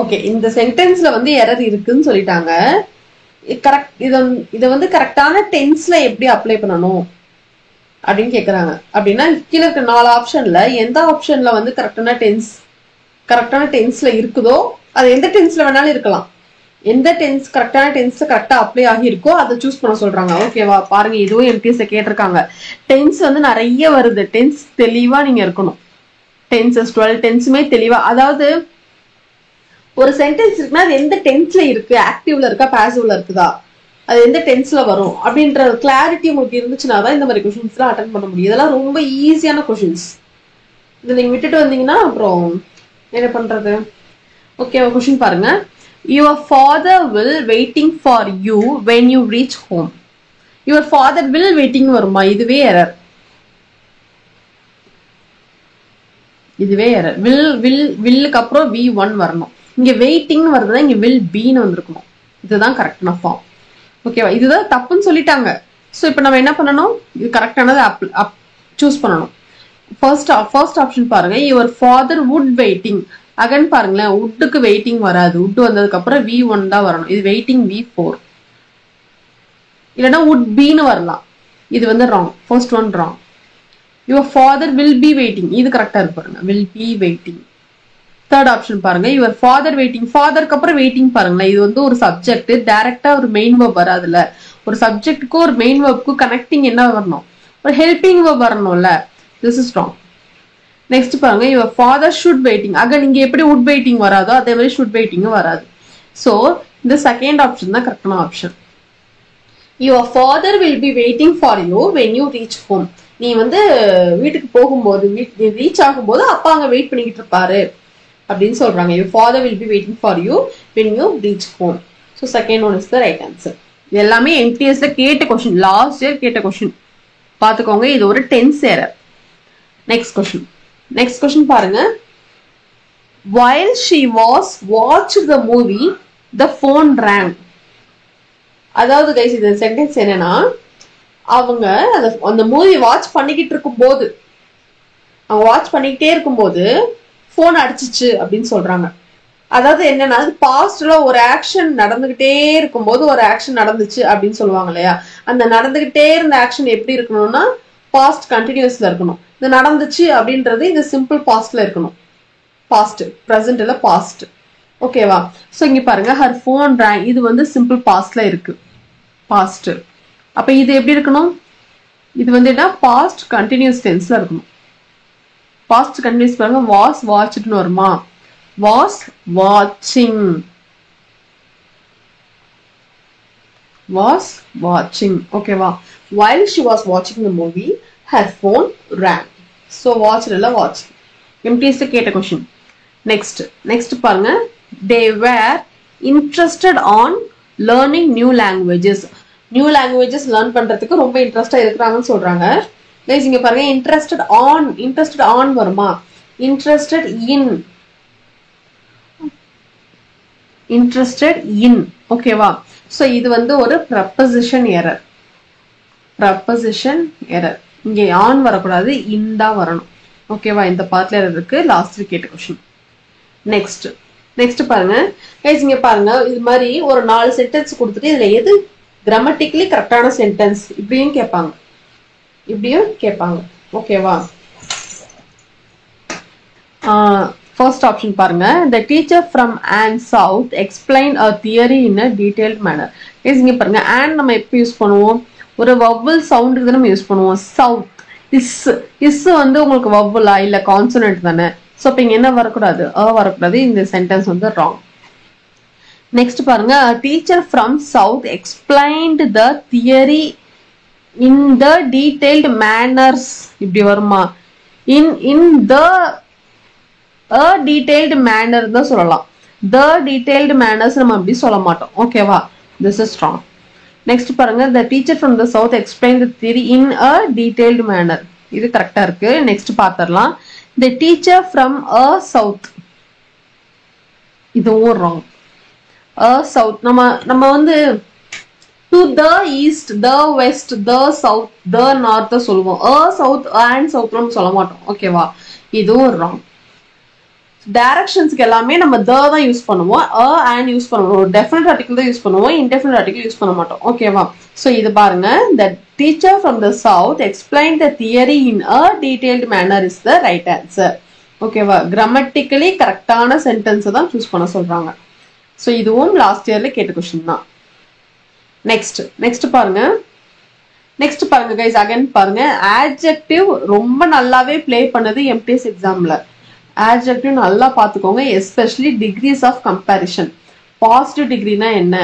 ஓகே, இந்த சென்டென்ஸ்ல வந்து எரர் இருக்குன்னு சொல்லிட்டாங்க. கரெக்ட், இத வந்து கரெக்டான டென்ஸ்ல எப்படி அப்ளை பண்ணணும் அப்படின்னு கேக்குறாங்க. அப்படின்னா கீழே இருக்க 4 ஆப்ஷன்ல எந்த ஆப்ஷன்ல வந்து கரெக்டான டென்ஸ்ல இருக்குதோ அது எந்த டென்ஸ்ல வேணாலும் இருக்கலாம். எந்த டென்ஸ் கரெக்டான டென்ஸ் கரெக்டா அப்ளை ஆகி இருக்கோ அதை சூஸ் பண்ண சொல்றாங்க. ஓகேவா? பாருங்க, இதுவும் எம்டிஎஸ்ல கேட்டிருக்காங்க. டென்ஸ் வந்து நிறைய வருது. டென்ஸ் தெளிவா நீங்க இருக்கணும். டென்சஸ் 12 டென்ஸுமே தெளிவா, அதாவது ஒரு சென்டென்ஸ் இருக்குன்னா அது எந்த டென்ஸ்ல இருக்கு, ஆக்டிவ்ல இருக்கா பாசிவ்ல இருக்குதா, அது எந்த டென்ஸ்ல வரும் அப்படின்ற கிளாரிட்டி உங்களுக்கு இருந்துச்சுன்னா தான் இந்த மாதிரி கொஸ்டின்ஸ் எல்லாம் அட்டென்ட் பண்ண முடியும். இதெல்லாம் ரொம்ப ஈஸியான கொஸ்டின்ஸ். இதை நீங்க விட்டுட்டு வந்தீங்கன்னா அப்புறம் என்ன பண்றது? ஓகே, கொஸ்டின் பாருங்க. Your father will waiting for you when you reach home. Your father will waiting வருமா? இதுவே எரர். வில்லுக்கு அப்புறம் V1 வரணும். இங்க வெயிட்டிங் வருதுன்னா இங்க வில் பீன்னு வந்திருக்கணும். இதுதான் கரெக்டான ஃபார்ம். ஓகேவா? இதுதான் தப்புன்னு சொல்லிட்டாங்க. ஸோ இப்போ நம்ம என்ன பண்ணணும்? இது கரெக்டானது சூஸ் பண்ணணும். ஃபர்ஸ்ட் ஆப்ஷன் பாருங்க. Your father would waiting. Again பாருங்களேன், உட்டுக்கு வெயிட்டிங் வராது. உட் வந்ததுக்கு அப்புறம் V1 தான் வரணும். இது வெயிட்டிங் V4. இல்லைன்னா வுட் பீன்னு வரலாம். இது வந்து wrong. First one wrong. Your father will be waiting. இது கரெக்டா இருக்கு பாருங்க. Will be waiting. Third option பாருங்க. Your father waiting. ஃபாதருக்கு அப்புறம் வெயிட்டிங் பாருங்களேன். இது வந்து ஒரு சப்ஜெக்ட், டைரக்டா ஒரு மெயின் வேர்ப் வராதுல்ல. ஒரு சப்ஜெக்டுக்கும் ஒரு மெயின் வேர்ப்க்கும் கனெக்டிங் என்ன வரணும்? ஒரு ஹெல்பிங் வேர்ப் வரணும்ல. This is wrong. நெக்ஸ்ட் பாருங்க. Your father should waiting. Again இங்க எப்படி வுட் வெயிட்டிங் வராதோ அதே மாதிரி ஷுட் வெயிட்டிங்கும் வராது. ஸோ இந்த செகண்ட் ஆப்ஷன் தான் கரெக்டான option. Your father will be waiting for you when you reach home. நீ வந்து வீட்டுக்கு போகும்போது, ரீச் ஆகும்போது அப்பா அங்க வெயிட் பண்ணிக்கிட்டு இருப்பாரு அப்படின்னு சொல்றாங்க. Your father will be waiting for you when you reach home. So second one is the right answer. இது எல்லாமே எம்டிஎஸ்ல கேட்ட கொஸ்டின், லாஸ்ட் இயர் கேட்ட கொஸ்டின். பாத்துக்கோங்க, இது ஒரு டென்ஸ் எரர். நெக்ஸ்ட் கொஸ்டின் பாருங்க. While she was watched the movie, the phone rang. அதாவது guys, இந்த சென்டென்ஸ் என்னன்னா, அவங்க அந்த மூவி வாட்ச் பண்ணிக்கிட்டே இருக்கும்போது போன் அடிச்சிச்சு அப்படின்னு சொல்றாங்க. அதாவது என்னன்னா, பாஸ்ட்ல ஒரு ஆக்ஷன் நடந்துகிட்டே இருக்கும்போது ஒரு ஆக்ஷன் நடந்துச்சு அப்படின்னு சொல்லுவாங்க இல்லையா. அந்த நடந்துகிட்டே இருந்த ஆக்ஷன் எப்படி இருக்கணும்னா பாஸ்ட் கண்டினியூஸ்ல இருக்கணும். இது நடந்துச்சு அப்படின்றது இந்த சிம்பிள் பாஸ்ட்ல இருக்கணும். பாஸ்ட், பிரசன்ட் இல்ல பாஸ்ட். ஓகேவா? சோ இங்க பாருங்க, ஹர் போன் ரேங். இது வந்து சிம்பிள் பாஸ்ட்ல இருக்கு, பாஸ்ட். அப்ப இது எப்படி இருக்கணும்? இது வந்து என்ன பாஸ்ட் கண்டினியூஸ் டென்ஸ்ல இருக்கணும். பாஸ்ட் கண்டினியூஸ் பாருங்க வாஸ் வாட்ச்ட்னு வருமா, வாஸ் வாட்சிங், was watching. ஓகேவா, while she was watching the movie her phone rang. so watch இல்ல watch. MTS கேட்ட question. next பாருங்க they were interested on learning new languages. new languages learn பண்றதுக்கு ரொம்ப இன்ட்ரஸ்டா இருக்கிறாங்கன்னு சொல்றாங்க. guys இங்க பாருங்க interested on வருமா, interested in ஓகேவா. so இது வந்து ஒரு preposition error. இங்க on வரக்கூடாது, in தான் வரணும். ஓகேவா, இந்த பார்ட்ல இருக்கு. லாஸ்ட் கேட்ட क्वेश्चन. நெக்ஸ்ட் பாருங்க guys இங்க பாருங்க இது மாதிரி ஒரு 4 சென்டென்ஸ் கொடுத்துட்டு இதுல எது கிராமட்டிக்கலி கரெக்டான சென்டென்ஸ் இப்படியும் கேட்பாங்க. ஓகேவா, first option பாருங்க the teacher from Ann South explained a theory in a detailed manner. guys இங்க பாருங்க and நம்ம எப்ப யூஸ் பண்ணுவோம், ஒரு vowel soundக்கு நம்ம யூஸ் பண்ணுவோம். south is வந்து உங்களுக்கு vowel இல்ல consonant தானே. சோ அப்ப இங்க என்ன வரக்கூடாது, வரக்கூடாது. இந்த சென்டென்ஸ் வந்து wrong. next பாருங்க a teacher from South explained the theory in the detailed manners இப்படி வருமா, in the a detailed manner தான் சொல்லலாம். the detailed manners நம்ம அப்படி சொல்ல மாட்டோம். ஓகேவா, this is wrong. next பாருங்க the teacher from the South explained the theory in a detailed manner. இது கரெக்டா இருக்கு. next பாத்தறலாம் the teacher from a South, இதுவும் wrong. a South நம்ம வந்து to the east, the west, the south, the north சொல்லுவோம். a South and South நம்ம சொல்ல மாட்டோம். ஓகேவா, இதுவும் wrong. டைரக்ஷன்ஸ்க்கு எல்லாமே நம்ம the தான் யூஸ் பண்ணுவோம், a and யூஸ் பண்ணுவோம். டெஃபினட் ஆர்டிகல் தான் யூஸ் பண்ணுவோம், இன்டெஃபினட் ஆர்டிகல் யூஸ் பண்ண மாட்டோம். ஓகேவா, சோ இது பாருங்க the teacher from the South explained the theory in a detailed manner is the right answer. ஓகேவா, கிராமட்டிக்கலி கரெக்டான சென்டென்ஸ் தான் சூஸ் பண்ண சொல்றாங்க. சோ இதுவும் லாஸ்ட் இயர்ல கேட்ட क्वेश्चन தான். நெக்ஸ்ட் பாருங்க guys again பாருங்க adjective ரொம்ப நல்லாவே ப்ளே பண்ணது MTS எக்ஸாம்ல. adjective நல்லா பாத்துக்கோங்க, especially degrees of comparison. positive degree-னா என்ன,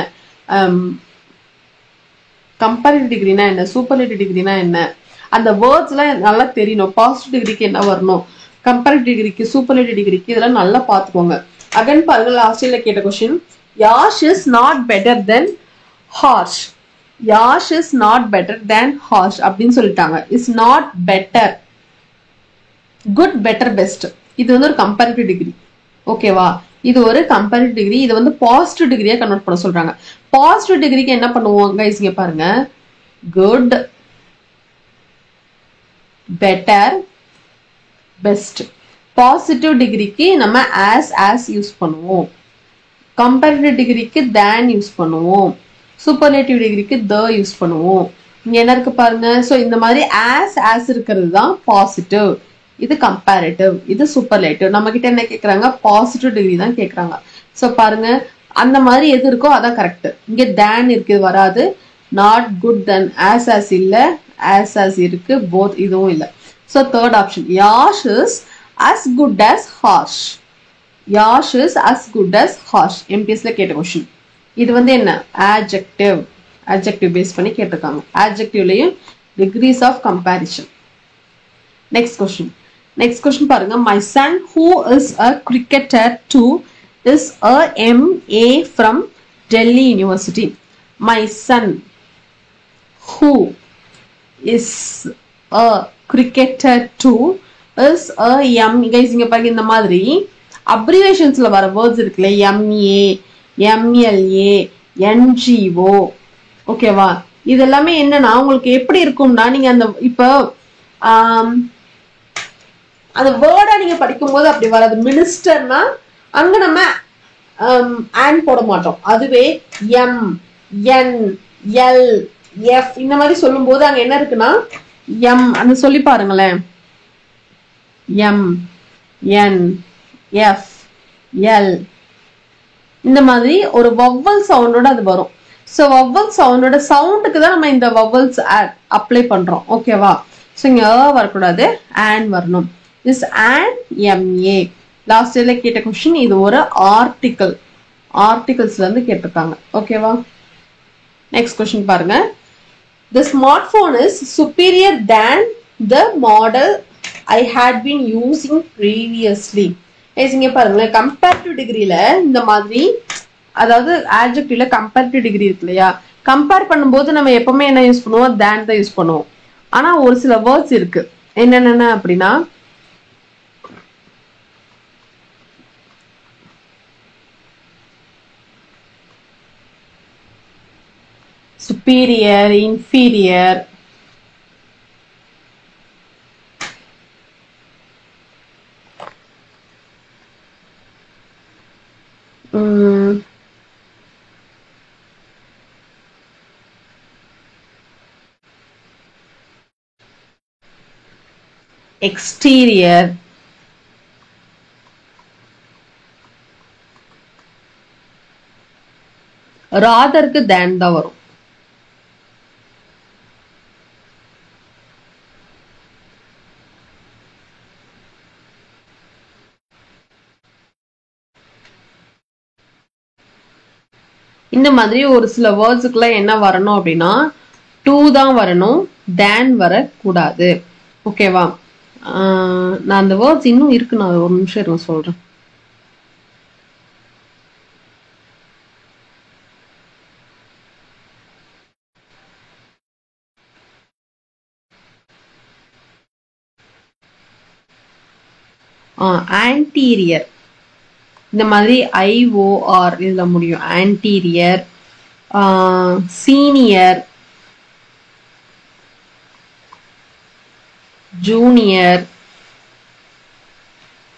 comparative degree-னா என்ன, superlative degree-னா என்ன, அந்த வேர்ட்ஸ்லாம் நல்லா தெரியணும். positive degree-க்கு என்ன வரணும், comparative degree-க்கு superlative degree-க்கு இதெல்லாம் நல்லா பாத்துக்கோங்க. again பாருங்க லாஸ்ட் இயர்ல கேட்ட question yash is not better than harsh. yash is not better than harsh அப்படின்னு சொல்லிட்டாங்க. is not better, good, better, best. இது வந்து ஒரு கம்பேரிட்டிவ் டிகிரி. ஓகேவா, இது ஒரு கம்பேரிட்டிவ் டிகிரி. இது வந்து பாசிட்டிவ் டிகிரியா கன்வெர்ட் பண்ண சொல்றாங்க. பாசிட்டிவ் டிகிரிக்கு என்ன பண்ணுவோம் கைஸ் இங்க பாருங்க குட், பெட்டர், பெஸ்ட். பாசிட்டிவ் டிகிரிக்கு நம்ம as யூஸ் பண்ணுவோம். கம்பேரிட்டிவ் டிகிரிக்கு than யூஸ் பண்ணுவோம். சூப்பர்லேட்டிவ் டிகிரிக்கு the யூஸ் பண்ணுவோம். இங்க என்ன இருக்கு பாருங்க. சோ இந்த மாதிரி as இருக்கிறது தான் பாசிட்டிவ், இது கம்பேரிட்டிவ், இது சூப்பர்லேட்டிவ். நம்ம கிட்ட என்ன கேக்குறாங்க, பாசிட்டிவ் டிகிரி தான் கேக்குறாங்க. சோ பாருங்க அந்த மாதிரி எது இருக்கோ அதான் கரெக்ட். இங்க than இருக்கு, வராது. not good than as இல்ல, as இருக்கு, both இதுவும் இல்ல. So third option yash is as good as harsh. yash is as good as harsh. MTS ல கேட்ட क्वेश्चन. இது வந்து என்ன adjective பேஸ் பண்ணி கேட்டிருக்காங்க. adjectiveலயும் degrees of comparison. next question பாருங்க my son who is a cricketer too is a MA from Delhi University. my son who is a cricketer too is a guys இங்க பாருங்க இந்த மாதிரி abbreviationsல வர words இருக்குல்ல, MA, MLA, NGO. ஓகேவா, இது எல்லாமே என்னன்னா உங்களுக்கு எப்படி இருக்கும்னா நீங்க அந்த இப்போ அந்த வேர்டா நீங்க படிக்கும் போது அப்படி வராது. மினிஸ்டர்னா அங்க நம்ம and போட மாட்டோம். அதுவே M, N, L, F இந்த மாதிரி சொல்லும் போது அங்க என்ன இருக்குன்னா M அந்த சொல்லி பாருங்களேன். M, N, F, L இந்த மாதிரி ஒரு வவ்வல் சவுண்டோட அது வரும். ஸோ வவல் சவுண்டோட சவுண்டுக்கு தான் நம்ம இந்த வவல்ஸ் அப்ளை பண்றோம். ஓகேவா? ஸோ இங்க வரக்கூடாது, and வரணும். this and ma லாஸ்ட் இயர்ல கேட்ட கொஸ்டின். இது ஒரு ஆர்டிகல்ஸ்ல இருந்து கேட்டிருக்காங்க. ஓகேவா? நெக்ஸ்ட் கொஸ்டின் பாருங்க. the smartphone is superior than the model I had been using previously. இங்க பாருங்களேன், கம்பேரிட்டிவ் டிகிரியில இந்த மாதிரி, அதாவது ஆட்ஜெக்டிவ்ல கம்பேரிட்டிவ் டிகிரி இருக்கு இல்லையா, கம்பேர் பண்ணும்போது நம்ம எப்பவுமே என்ன யூஸ் பண்ணுவோம், தேன் தான் யூஸ் பண்ணுவோம். ஆனா ஒரு சில வேர்ட்ஸ் இருக்கு, என்னென்ன அப்படின்னா superior, inferior, exterior, ராதருக்கு தேன் தான் வரும். இந்த மாதிரி ஒரு சில வேர்ட்ஸுக்குள்ள என்ன வரணும் அப்படின்னா டூ தான் வரணும், தேன் வரக்கூடாது. ஓகேவா? நான் அந்த வேர்ட்ஸ் இன்னும் இருக்கு, நான் ஒரு நிமிஷம் இருங்க சொல்றேன். ஆன்டீரியர், இந்த மாதிரி ஐஓஆர் இதுல முடியும். ஆன்டீரியர், சீனியர், ஜூனியர்,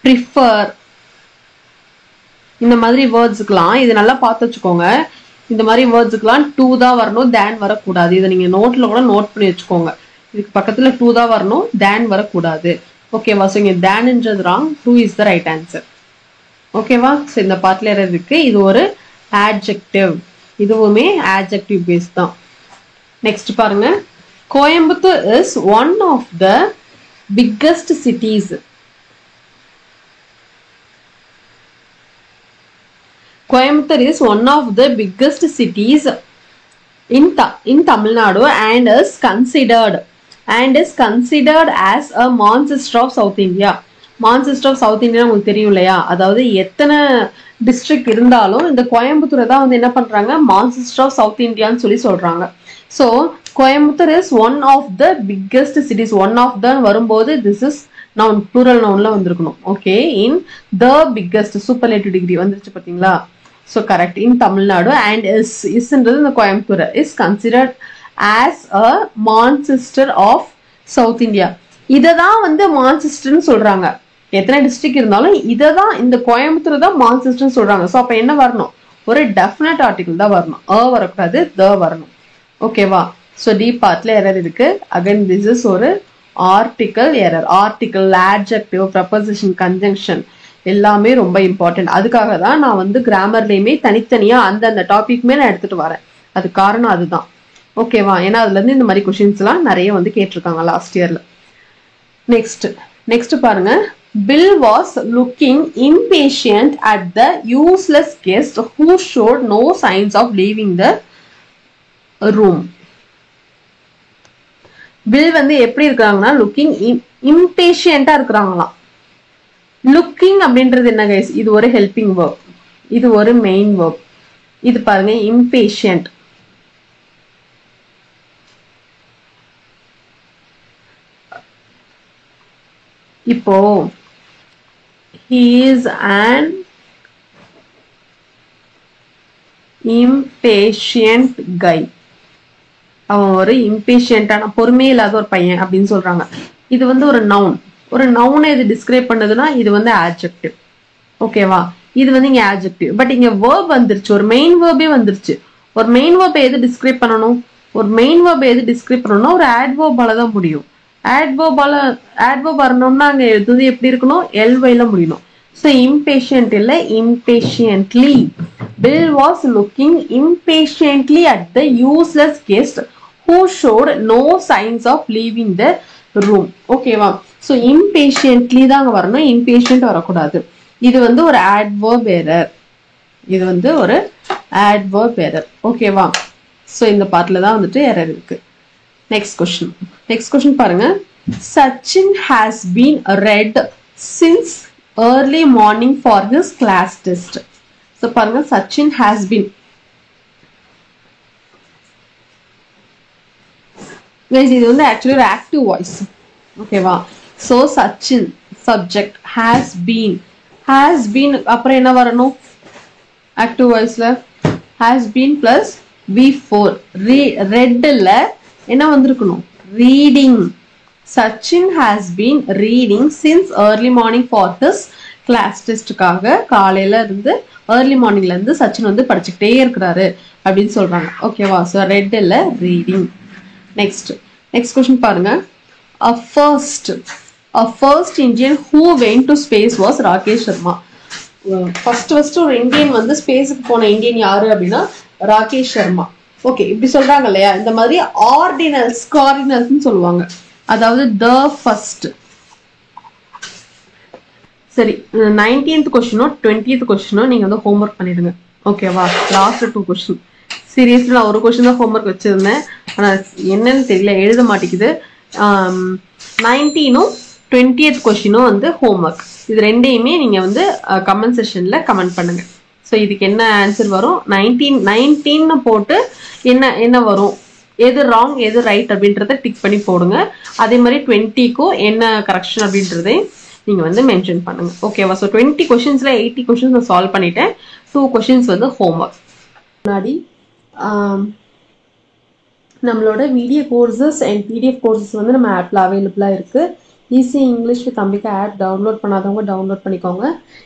ப்ரிஃபர், இந்த மாதிரி வேர்ட்ஸுக்கெல்லாம் இது நல்லா பார்த்து வச்சுக்கோங்க. இந்த மாதிரி வேர்ட்ஸுக்கெல்லாம் டூ தான் வரணும், தேன் வரக்கூடாது. இதை நீங்க நோட்ல கூட நோட் பண்ணி வச்சுக்கோங்க. இதுக்கு பக்கத்துல டூ தான் வரணும், தேன் வரக்கூடாது. ஓகேவா? ஸோ இங்க தேன்ன்றது wrong, two is the right answer. ஓகேவா? ஸோ இந்த பார்ட்ல இருக்கு. இது ஒரு ஆட்ஜெக்டிவ், இதுவுமே ஆட்ஜெக்டிவ் பேஸ் தான். நெக்ஸ்ட் பாருங்க. Coimbatore is one of the biggest cities. Coimbatore is one of the biggest cities in Tamil Nadu and is considered as a Manchester of South India. Manchester of South India உங்களுக்கு தெரியும் இல்லையா? அதாவது எத்தனை district இருந்தாலும் இந்த கோயம்புத்தூரை தான் வந்து என்ன பண்றாங்க, Manchester of South Indiaன்னு சொல்லி சொல்றாங்க. So Coimbatore is one of the biggest cities. One of the வரும்போது திஸ் இஸ் நவுன், ப்ளூரல் நவுன்ல வந்திருக்கணும். Okay, in the biggest superlative degree வந்துருச்சு பாத்தீங்களா? So correct, in Tamil Nadu and isன்றது இந்த Coimbatore is considered as a Manchester of South India. இததான் வந்து மான்செஸ்டர்னு சொல்றாங்க. எத்தனை டிஸ்ட்ரிக்ட் இருந்தாலும் இததான், இந்த கோயம்புத்தூர் தான் மான்செஸ்டர்னு சொல்றாங்க. ஸோ அப்ப என்ன வரணும், ஒரு டெஃபினட் ஆர்டிகிள் தான் வரணும், வரக்கூடாது, த வரணும். ஓகேவா? ஸோ டி பார்ட்ல எரர் இருக்கு. அகைன் திஸ் இஸ் ஒரு article error. Article, adjective, preposition, conjunction எல்லாமே ரொம்ப இம்பார்ட்டன்ட். அதுக்காக தான் நான் வந்து கிராமர்லயுமே தனித்தனியா அந்தந்த டாபிக்மே நான் எடுத்துட்டு வரேன். அது காரணம் அதுதான். ஓகேவா? ஏன்னா அதுல இருந்து இந்த மாதிரி கொஸ்டின்ஸ் எல்லாம் நிறைய வந்து கேட்டிருக்காங்க லாஸ்ட் இயர்ல. நெக்ஸ்ட் பாருங்க. Bill was looking impatient at the useless guest who showed no signs of leaving the room. Bill வந்து எப்படி இருக்காங்கன்னா லுக்கிங் இம்பேஷியண்டா இருக்கிறாங்களாம். லுக்கிங் அப்படின்றது என்ன கைஸ்? இது ஒரு ஹெல்பிங் வேர்ப், இது ஒரு மெயின் வேர்ப். இது பாருங்க impatient. இப்போ he is an impatient guy. அவன் ஒரு இம்பேஷியன்டான, பொறுமையே இல்லாத ஒரு பையன் அப்படின்னு சொல்றாங்க. இது வந்து ஒரு நவுன். ஒரு நவுனை இது டிஸ்கிரைப் பண்ணதுன்னா இது வந்து ஆட்ஜெக்டிவ். ஓகேவா? இது வந்து இங்க ஆட்ஜெக்டிவ். பட் இங்க வேர்ப் வந்துருச்சு, ஒரு மெயின் வேர்பே வந்துருச்சு. ஒரு மெயின் வேர்பை எது டிஸ்கிரைப் பண்ணணும்? ஒரு மெயின் வேர்பை எது டிஸ்கிரைப் பண்ணணும்னா ஒரு ஆட்வர்பால தான் முடியும். ஆட்வர்ப் வரணும்னா அங்க எது எப்படி இருக்கணும், எல்வைல முடியணும். So impatient இல்ல impatiently. Bill was looking impatiently at the useless guest who showed no signs of leaving the room. ஓகேவா? So impatiently தான் வரணும், impatient வரக்கூடாது. இது வந்து ஒரு adverb error. இது வந்து ஒரு adverb error. ஓகேவா? So இந்த பார்ட்ல தான் வந்துட்டு error இருக்கு. Next question பாருங்க. Sachin has been read since early morning for his class test. So பாருங்க, Sachin has been. Guys, இது வந்து actually ஒரு active voice. ஓகேவா? So Sachin subject has been அப்புறம் என்ன வரணும்? Active voiceல has been plus V4. Readல என்ன வந்திருக்கணும்? Reading. Sachin has been reading since early morning for his class testக்காக காலையில இருந்து early morningல இருந்து சச்சின் வந்து படிச்சுக்கிட்டே இருக்கிறாரு அப்படின்னு சொல்றாங்க. ஓகேவா? So readல reading. Next question பாருங்க. A first Indian who went to space was Rakesh Sharma. first ஒரு இந்தியன் வந்து ஸ்பேஸுக்கு போன இந்தியன் யாரு அப்படின்னா ராகேஷ் சர்மா. ஓகே, இப்படி சொல்றாங்க இல்லையா? இந்த மாதிரி கார்டினல்ஸ் சொல்லுவாங்க. அதாவது the first. சரி, 19th கொஸ்டினோ 20th கொஸ்டினோ நீங்க வந்து ஹோம்ஒர்க் பண்ணிடுங்க. ஓகேவா? Last 2 question. சீரியஸ்லி நான் ஒரு கொஸ்டின் தான் ஹோம்ஒர்க் வச்சிருந்தேன், ஆனா என்னன்னு தெரியல, எழுத மாட்டேங்குது. 19ம் 20th கொஸ்டினும் வந்து ஹோம்ஒர்க். இது ரெண்டையுமே நீங்க வந்து கமெண்ட் செஷன்ல கமெண்ட் பண்ணுங்க. ஸோ இதுக்கு என்ன ஆன்சர் வரும்? 19 போட்டு என்ன வரும், எது ராங் எது ரைட் அப்படின்றத டிக் பண்ணி போடுங்க. அதே மாதிரி 20க்கும் என்ன கரெக்ஷன் அப்படின்றதை நீங்க வந்து மென்ஷன் பண்ணுங்க. ஓகேவா? ஸோ 20 கொஸ்டின்ஸ்ல 80 கொஸ்டின்ஸ் நான் சால்வ் பண்ணிட்டேன். 2 கொஸ்டின்ஸ் வந்து ஹோம்ஒர்க். முன்னாடி நம்மளோட video courses and PDF courses வந்து நம்ம ஆப்ல அவைலபிளா இருக்கு. Easy English with Ambika app download பண்ணாதவங்க டவுன்லோட் பண்ணிக்கோங்க.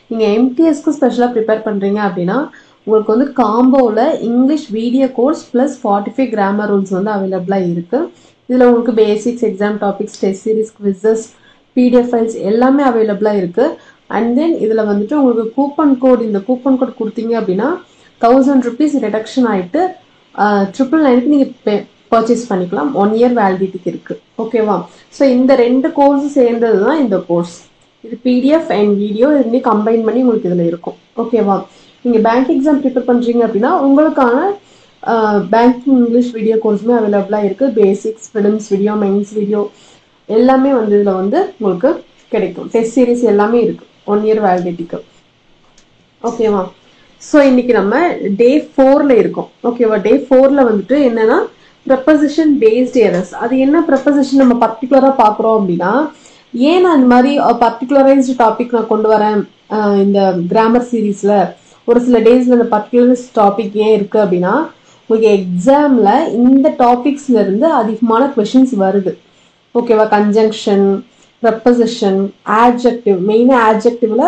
நீங்கள் எம்டிஎஸ்க்கு ஸ்பெஷலாக ப்ரிப்பேர் பண்ணுறீங்க அப்படின்னா உங்களுக்கு வந்து காம்போவில் English video course plus 45 grammar rules வந்து அவைலபிளாக இருக்குது. இதில் உங்களுக்கு basics, exam topics, test series, quizzes, PDF files எல்லாமே அவைலபிளாக இருக்குது. அண்ட் தென் இதில் வந்துட்டு உங்களுக்கு கூப்பன் கோட், இந்த கூப்பன் கோட் கொடுத்தீங்க அப்படின்னா 1000 rupees ரிடக்ஷன் ஆகிட்டு 999க்கு நீங்கள் பர்ச்சேஸ் பண்ணிக்கலாம். 1 year வேலிடிட்டிக்கு இருக்கு. ஓகேவா? ஸோ இந்த 2 கோர்ஸ் சேர்ந்தது தான் இந்த கோர்ஸ். இது பிடிஎஃப் அண்ட் வீடியோ ரெண்டையும் கம்பைன் பண்ணி உங்களுக்கு இதில் இருக்கும். ஓகேவா? நீங்கள் பேங்க் எக்ஸாம் ப்ரிப்பேர் பண்ணுறீங்க அப்படின்னா உங்களுக்கான பேங்கிங் இங்கிலீஷ் வீடியோ கோர்ஸுமே அவைலபிளாக இருக்குது. Basics, films video, mains video எல்லாமே வந்து இதில் வந்து உங்களுக்கு கிடைக்கும். டெஸ்ட் சீரிஸ் எல்லாமே இருக்குது 1 year வேலிடிட்டிக்கு. ஓகேவா? ஸோ இன்னைக்கு நம்ம டே 4ல இருக்கோம். ஓகேவா? டே 4ல வந்துட்டு என்னன்னா preposition based errors. அது என்ன preposition நம்ம பர்டிகுலரா பார்க்குறோம் அப்படின்னா, ஏன் நான் இந்த மாதிரி பர்டிகுலரைஸ்டு டாபிக் நான் கொண்டு வரேன் இந்த கிராமர் சீரீஸ்ல, ஒரு சில டேஸ்ல இந்த பர்டிகுலரைஸ்ட் டாபிக் ஏன் இருக்கு அப்படின்னா, உங்களுக்கு எக்ஸாம்ல இந்த டாபிக்ஸ்ல இருந்து அதிகமான கொஸ்டின்ஸ் வருது. ஓகேவா? கன்ஜங்ஷன், preposition, adjective, மெயினா adjectiveல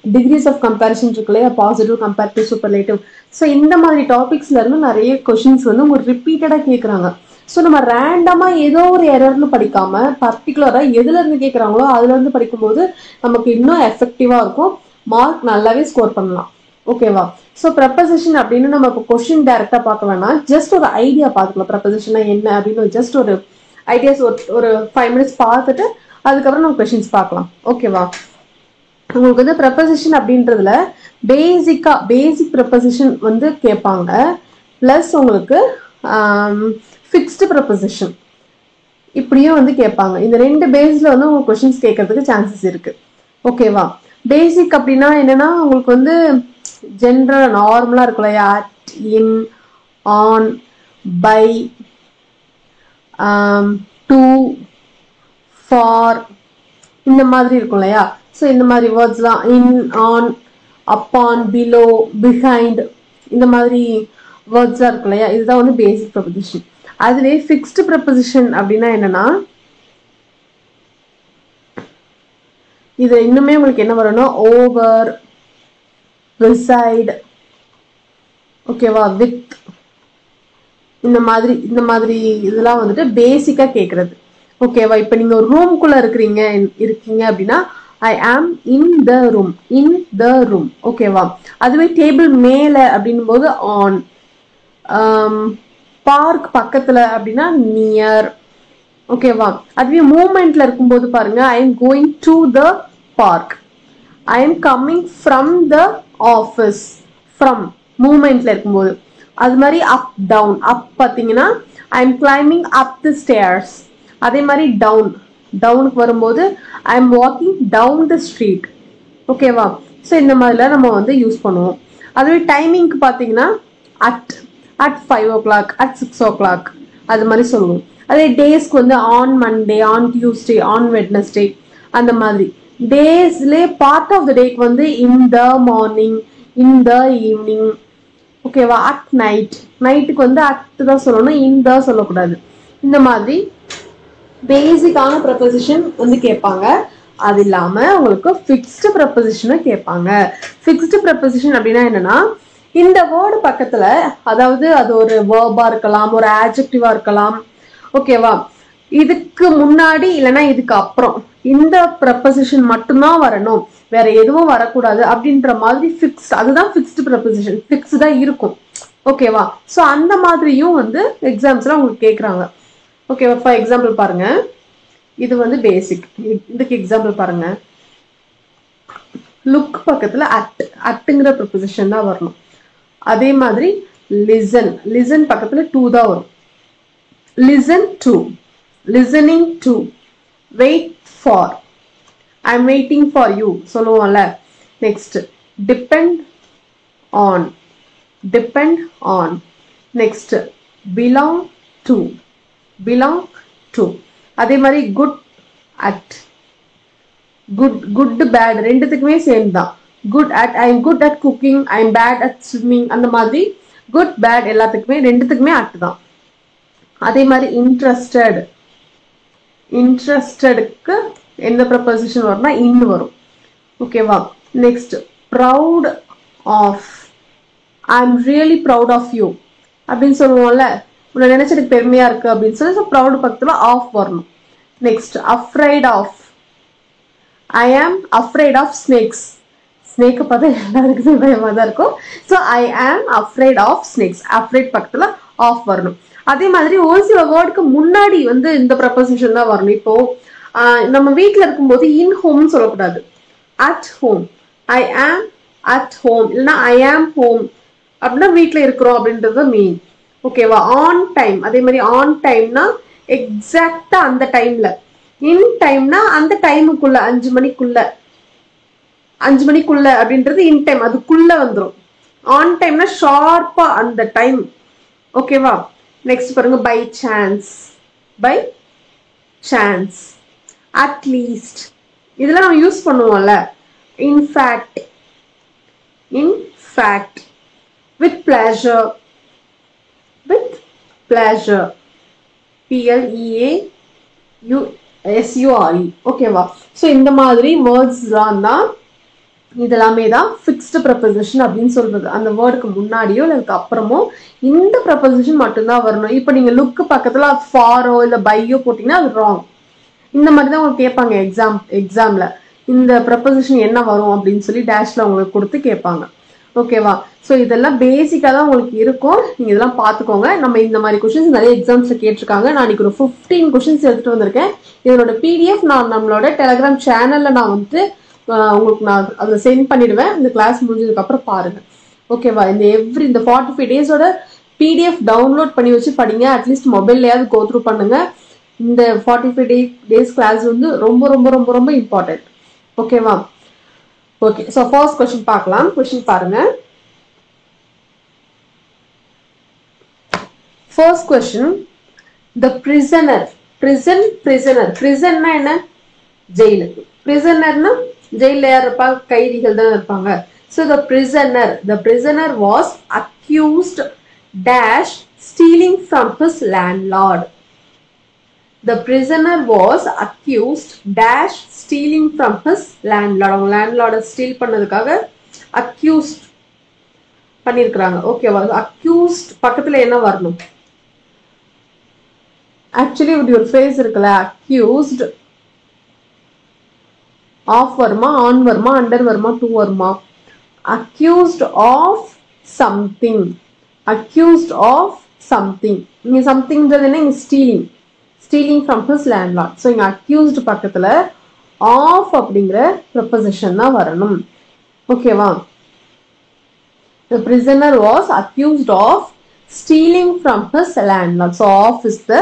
டிகிரிஸ் ஆஃப் கம்பேரிசன் இருக்கு இல்லையா, பாசிட்டிவ், கம்பேரிட்டிவ், சூப்பர்லேட்டிவ். ஸோ இந்த மாதிரி டாபிக்ஸ்ல இருந்து நிறைய கொஸ்டின்ஸ் வந்து உங்களுக்கு ரிப்பீட்டடாக கேட்குறாங்க. ஸோ நம்ம ரேண்டமாக ஏதோ ஒரு எரர்னு படிக்காம பர்டிகுலராக எதுல இருந்து கேட்குறாங்களோ அதுல இருந்து படிக்கும்போது நமக்கு இன்னும் எஃபெக்டிவாக இருக்கும், மார்க் நல்லாவே ஸ்கோர் பண்ணலாம். ஓகேவா? ஸோ ப்ரெப்பசிஷன் அப்படின்னு நம்ம இப்போ கொஸ்டின் டைரக்டாக பார்க்க வேணாம், ஜஸ்ட் ஒரு ஐடியா பார்த்துக்கலாம். ப்ரெப்பசிஷனா என்ன அப்படின்னு ஜஸ்ட் ஒரு ஐடியாஸ் ஒரு 5 minutes பார்த்துட்டு அதுக்கப்புறம் நம்ம கொஸ்டின்ஸ் பார்க்கலாம். ஓகேவா? உங்களுக்கு வந்து ப்ரெப்பசிஷன் அப்படின்றதுல பேசிக் ப்ரெப்பசிஷன் வந்து கேட்பாங்க, ப்ளஸ் உங்களுக்கு ஃபிக்ஸ்டு ப்ரெப்பசிஷன் இப்படியும் வந்து கேட்பாங்க. இந்த 2 பேஸ்ல வந்து உங்களுக்கு கொஸ்டின்ஸ் கேட்கறதுக்கு சான்சஸ் இருக்கு. ஓகேவா? பேசிக் அப்படின்னா என்னன்னா உங்களுக்கு வந்து ஜென்ரல் நார்மலா இருக்குல்ல, at, in, on, by, to, for இந்த மாதிரி இருக்கும் இல்லையா. ஸோ இந்த மாதிரி வேர்ட்ஸ்லாம் in, on, upon, below, behind இந்த மாதிரி வேர்ட்ஸ்லாம் இருக்கு இல்லையா, இதுதான் வந்து பேசிக் ப்ரெப்பசிஷன். அதுவே ஃபிக்ஸ்டு ப்ரெப்பசிஷன் அப்படின்னா என்னன்னா, இது இன்னுமே உங்களுக்கு என்ன வரும்னா ஓவர், beside, ஓகேவா, வித் இந்த மாதிரி இதெல்லாம் வந்துட்டு பேசிக்கா கேட்கறது. ஓகேவா? இப்போ நீங்க ஒரு ரூம்குள்ள இருக்கீங்க அப்படின்னா I am in the room. In the room. ஓகேவா? அதுவே டேபிள் மேல அப்படின்னும் போது on. பார்க் பக்கத்துல அப்படின்னா நியர். ஓகேவா? அதுவே மூவ்மெண்ட்ல இருக்கும்போது பாருங்க, I am going to the park. I am coming from the office. From மூவ்மெண்ட்ல இருக்கும்போது. அது மாதிரி up down. up பாத்தீங்கன்னா I am climbing up the stairs. அதே மாதிரி down. டவுனுக்கு வரும்போது I am walking down the street. ஓகேவா? ஸோ இந்த மாதிரிலாம் நம்ம வந்து யூஸ் பண்ணுவோம். அதுவே டைமிங்க்கு பார்த்தீங்கன்னா at 5 o'clock, at 6 o'clock அது மாதிரி சொல்லுவோம். அதே டேஸ்க்கு வந்து on Monday, on Tuesday, on Wednesday அந்த மாதிரி. டேஸ்லேயே பார்ட் ஆஃப் த டேக்கு வந்து in the morning, in the evening. ஓகேவா? அட் நைட், நைட்டுக்கு வந்து அட் தான் சொல்லணும், இன் த சொல்லக்கூடாது. இந்த மாதிரி பேசிக்கான ப்ரப்போசிஷன் வந்து கேட்பாங்க. அது இல்லாம உங்களுக்கு ஃபிக்ஸ்டு ப்ரப்போசிஷனும் கேட்பாங்க. ஃபிக்ஸ்டு ப்ரப்போசிஷன் அப்படின்னா என்னன்னா, இந்த வேர்டு பக்கத்துல, அதாவது அது ஒரு வேர்பா இருக்கலாம், ஒரு ஆட்ஜெக்டிவா இருக்கலாம். ஓகேவா? இதுக்கு முன்னாடி இல்லைன்னா இதுக்கு அப்புறம் இந்த ப்ரப்போசிஷன் மட்டும்தான் வரணும், வேற எதுவும் வரக்கூடாது அப்படின்ற மாதிரி ஃபிக்ஸ், அதுதான் ஃபிக்ஸ்டு ப்ரப்போசிஷன். ஃபிக்ஸ்டா இருக்கும். ஓகேவா? ஸோ அந்த மாதிரியும் வந்து எக்ஸாம்ஸ்ல உங்களுக்கு கேட்குறாங்க. ஓகேவா? ஃபார் எக்ஸாம்பிள் பாருங்க, இது வந்து பேசிக். இதுக்கு எக்ஸாம்பிள் பாருங்க, லுக் பக்கத்துல அட்டுங்கிற ப்ரப்போசிஷன் தான் வரணும். அதே மாதிரி லிசன், லிசன் பக்கத்துல டு தான் வரும். Listen to, listening to, wait for, I am waiting for you சொல்லுவோம்ல. Next depend on, depend on. Next belong to, belong to. அதே மாதிரி குட் அட், குட் பேட் ரெண்டுத்துக்குமே சேம் தான். Good at, I am good at cooking, I am bad at swimming. அந்த மாதிரி good bad எல்லாத்துக்குமே ரெண்டுத்துக்குமே at தான். அதே மாதிரி இன்ட்ரெஸ்டட், இன்ட்ரெஸ்டடுக்கு எந்த ப்ரப்போசிஷன் வரும்னா இன் வரும். ஓகேவா? Next proud of, I am really proud of you அப்படின்னு சொல்லுவோம்ல, உன்னை நினைச்சதுக்கு பெருமையா இருக்கு அப்படின்னு சொல்லி, ஸோ ப்ரௌட் பக்கத்துல ஆஃப் வரணும். Next afraid of, I am afraid of snakes. ஸ்னேக்கை பார்த்தா எல்லாருக்குமே பயமா தான் இருக்கும். So I am afraid of snakes, afraid பக்கத்துல ஆஃப் வரணும். அதே மாதிரி ஒரு சில வேர்டுக்கு முன்னாடி வந்து இந்த ப்ரப்போசிஷன் தான் வரணும். இப்போ நம்ம வீட்டில் இருக்கும்போது இன் ஹோம்னு சொல்லக்கூடாது, அட் ஹோம். ஐ ஆம் அட் ஹோம் இல்லைன்னா ஐ ஆம் ஹோம் அப்படின்னா வீட்டில் இருக்கிறோம் அப்படின்றது மீன். ஓகேவா? ஆன் டைம், அதே மாதிரி ஆன் டைம்னா எக்ஸாக்டா அந்த டைம்ல. இன் டைம்னா அந்த டைமுக்குள்ள, 5 மணிக்குள்ள, 5 மணிக்குள்ள அப்படின்றது இன் டைம், அதுக்குள்ள வந்துடும். ஆன் டைம்னா ஷார்ப்பா அந்த டைம். ஓகேவா? நெக்ஸ்ட் பாருங்க, by chance, by chance. At least இதெல்லாம் நம்ம யூஸ் பண்ணுவோம்ல. In fact, in fact. With pleasure, with pleasure, PLEASURE. ஓகேவா? ஸோ இந்த மாதிரி வேர்ட்ஸ்லாம் தான், இதெல்லாமே தான் ஃபிக்ஸ்டு ப்ரப்போசிஷன் அப்படின்னு சொல்றது. அந்த வேர்டுக்கு முன்னாடியோ இல்லை அதுக்கு அப்புறமோ இந்த ப்ரப்போசிஷன் மட்டும்தான் வரணும். இப்போ நீங்க லுக்கு பக்கத்துல ஃபாரோ இல்லை பையோ போட்டீங்கன்னா அது ராங். இந்த மாதிரி தான் உங்களுக்கு கேட்பாங்க எக்ஸாம்ல. இந்த ப்ரப்போசிஷன் என்ன வரும் அப்படின்னு சொல்லி டேஷ்ல உங்களுக்கு கொடுத்து கேட்பாங்க. ஓகேவா? ஸோ இதெல்லாம் பேசிக்காக தான் உங்களுக்கு இருக்கும். நீங்கள் இதெல்லாம் பார்த்துக்கோங்க. நம்ம இந்த மாதிரி கொஷின்ஸ் நிறைய எக்ஸாம்ஸில் கேட்டிருக்காங்க. நான் இன்னைக்கு ஒரு 15 கொஷின்ஸ் எடுத்துகிட்டு வந்திருக்கேன். இதனோட PDF நான் நம்மளோட டெலகிராம் சேனலில் நான் வந்து உங்களுக்கு நான் அதில் சென்ட் பண்ணிடுவேன். இந்த கிளாஸ் முடிஞ்சதுக்கப்புறம் பாருங்கள். ஓகேவா? இந்த 45 டேஸோட PDF டவுன்லோட் பண்ணி வச்சு படிங்க. அட்லீஸ்ட் மொபைல்லையாவது கோ த்ரூ பண்ணுங்க. இந்த 45 டேஸ் கிளாஸ் வந்து ரொம்ப ரொம்ப ரொம்ப ரொம்ப இம்பார்ட்டன்ட். ஓகேவா? ஓகே, ஸோ ஃபர்ஸ்ட் கொஸ்டின் பார்க்கலாம். கொஸ்டின் பாருங்க. ஃபர்ஸ்ட் கொஸ்டின், த பிரிசனர். பிரிசன்னா என்ன? ஜெயிலு. பிரிசனர்னா ஜெயில யார் இருப்பா? கைதிகள் தான் இருப்பாங்க. So the prisoner was accused dash stealing from his landlord. The prisoner was accused dash stealing from his landlord. அவங்க landlord ஸ்டீல் பண்ணதுக்காக accused பண்ணிருக்காங்க. ஓகேவா? accused பக்கத்துல என்ன வரணும்? ஆக்சுவலி இப்படி ஒரு phrase இருக்குல்ல, accused ஆஃப் வருமா, ஆன் வருமா, அண்டர் வருமா, டு வருமா? Accused of something. Accused of something. இங்க சம்திங்ன்றது என்ன? இங்க stealing. Stealing from his landlord. So இங்க அக்யூஸ்ட் பக்கத்துல ஆஃப் அப்படிங்கிற ப்ரொபோசிஷன் தான் வரணும். ஓகேவா? The prisoner was accused of stealing from his landlord. So off is the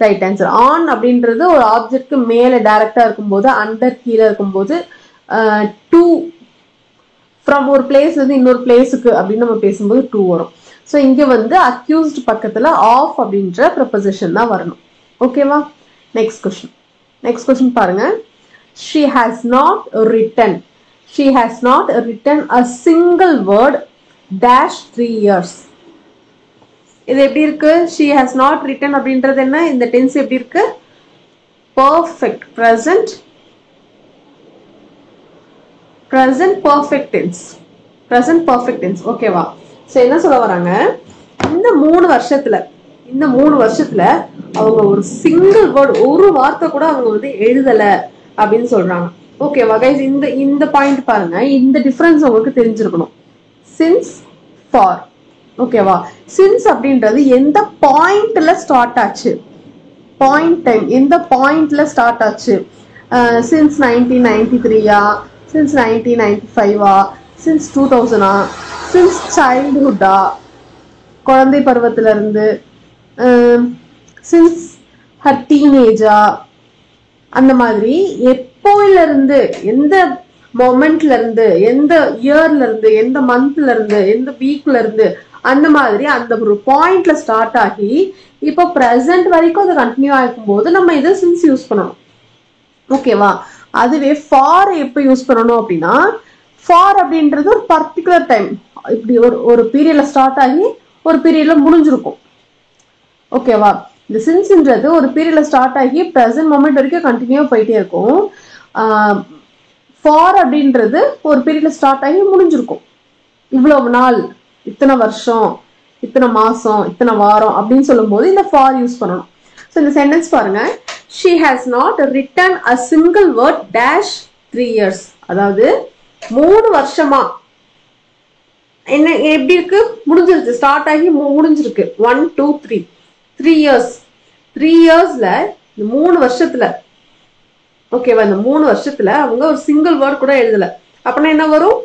right answer. On அப்படின்றது ஒரு ஆப்ஜெக்ட்க்கு மேல டைரக்டா இருக்கும்போது, அண்டர் கீழே இருக்கும்போது, டு ஃப்ரம் ஒரு பிளேஸ் வந்து இன்னொரு பிளேஸுக்கு அப்படின்னு நம்ம பேசும்போது டு வரும். ஸோ இங்க வந்து அக்யூஸ்ட் பக்கத்துல ஆஃப் அப்படின்ற ப்ரொபோசிஷன் தான் வரணும். ஓகேவா? Next question. நெக்ஸ்ட் கொஸ்டின் பாருங்க. She has not written. She has not written a single word dash 3 years. இது எப்படி இருக்கு? She has not written அப்படின்றது என்ன? இந்த டென்ஸ் எப்படி இருக்கு? Perfect present. Present perfect tense. Present perfect tense. ஓகேவா? சோ என்ன சொல்ல வராங்க? இந்த 3 வருஷத்துல அவங்க ஒரு சிங்கிள் வேர்ட், ஒரு வார்த்தை கூட அவங்க வந்து எழுதல அப்படின்னு சொல்றாங்க. ஓகேவா கைஸ்? இந்த பாயிண்ட் பாருங்க. இந்த டிஃபரன்ஸ் உங்களுக்கு தெரிஞ்சிருக்கணும். Since, for. ஓகேவா? சின்ஸ் அப்படின்றது எந்த பாயிண்ட்ல ஸ்டார்ட் ஆச்சு, பாயிண்ட் டைம் எந்த பாயிண்ட்ல ஸ்டார்ட் ஆச்சு. சின்ஸ் 1993 சின்ஸ் 1995 சின்ஸ் 2000 சின்ஸ் சைல்ட்ஹுட்டா, குழந்தை பருவத்துல இருந்து, சின்ஸ் ஹர் டீனேஜா, அந்த மாதிரி எப்போல இருந்து, எந்த மொமெண்ட்ல இருந்து, எந்த இயர்ல இருந்து, எந்த மந்த்ல இருந்து, எந்த வீக்ல இருந்து, அந்த மாதிரி அந்த ஒரு பாயிண்ட்ல ஸ்டார்ட் ஆகி இப்போ பிரசன்ட் வரைக்கும் அது கண்டினியூ ஆகும் போது நம்ம இதை சின்ஸ் யூஸ் பண்ணணும். ஓகேவா? அதுவே ஃபார் எப்போ யூஸ் பண்ணணும் அப்படின்னா, ஃபார் அப்படின்றது ஒரு பர்டிகுலர் டைம், இப்படி ஒரு பீரியட்ல ஸ்டார்ட் ஆகி ஒரு பீரியட்ல முடிஞ்சிருக்கும். ஓகேவா? இந்த சின்ஸ்ன்றது ஒரு பீரியட்ல ஸ்டார்ட் ஆகி பிரசன்ட் மொமெண்ட் வரைக்கும் கண்டினியூ போயிட்டே இருக்கும். ஃபார் அப்படின்றது ஒரு பீரியட்ல ஸ்டார்ட் ஆகி முடிஞ்சிருக்கும். இவ்வளவு நாள், இத்தனை வருஷம், இத்தனை மாசம், இத்தனை வாரம் அப்படின்னு சொல்லும் போது இந்த ஃபார் யூஸ் பண்ணணும். ஸோ இந்த சென்டென்ஸ் பாருங்க. She has not written a single word dash 3 years. அதாவது 3 வருஷமா என்ன எப்படி இருக்கு? முடிஞ்சிருக்கு. ஸ்டார்ட் ஆகி முடிஞ்சிருக்கு. 1 2 3 3 years. 3 yearsல இந்த 3 வருஷத்துல, ஓகேவா, இந்த 3 வருஷத்துல அவங்க ஒரு சிங்கிள் வேர்ட் கூட எழுதல. அப்படின்னா என்ன வரும்?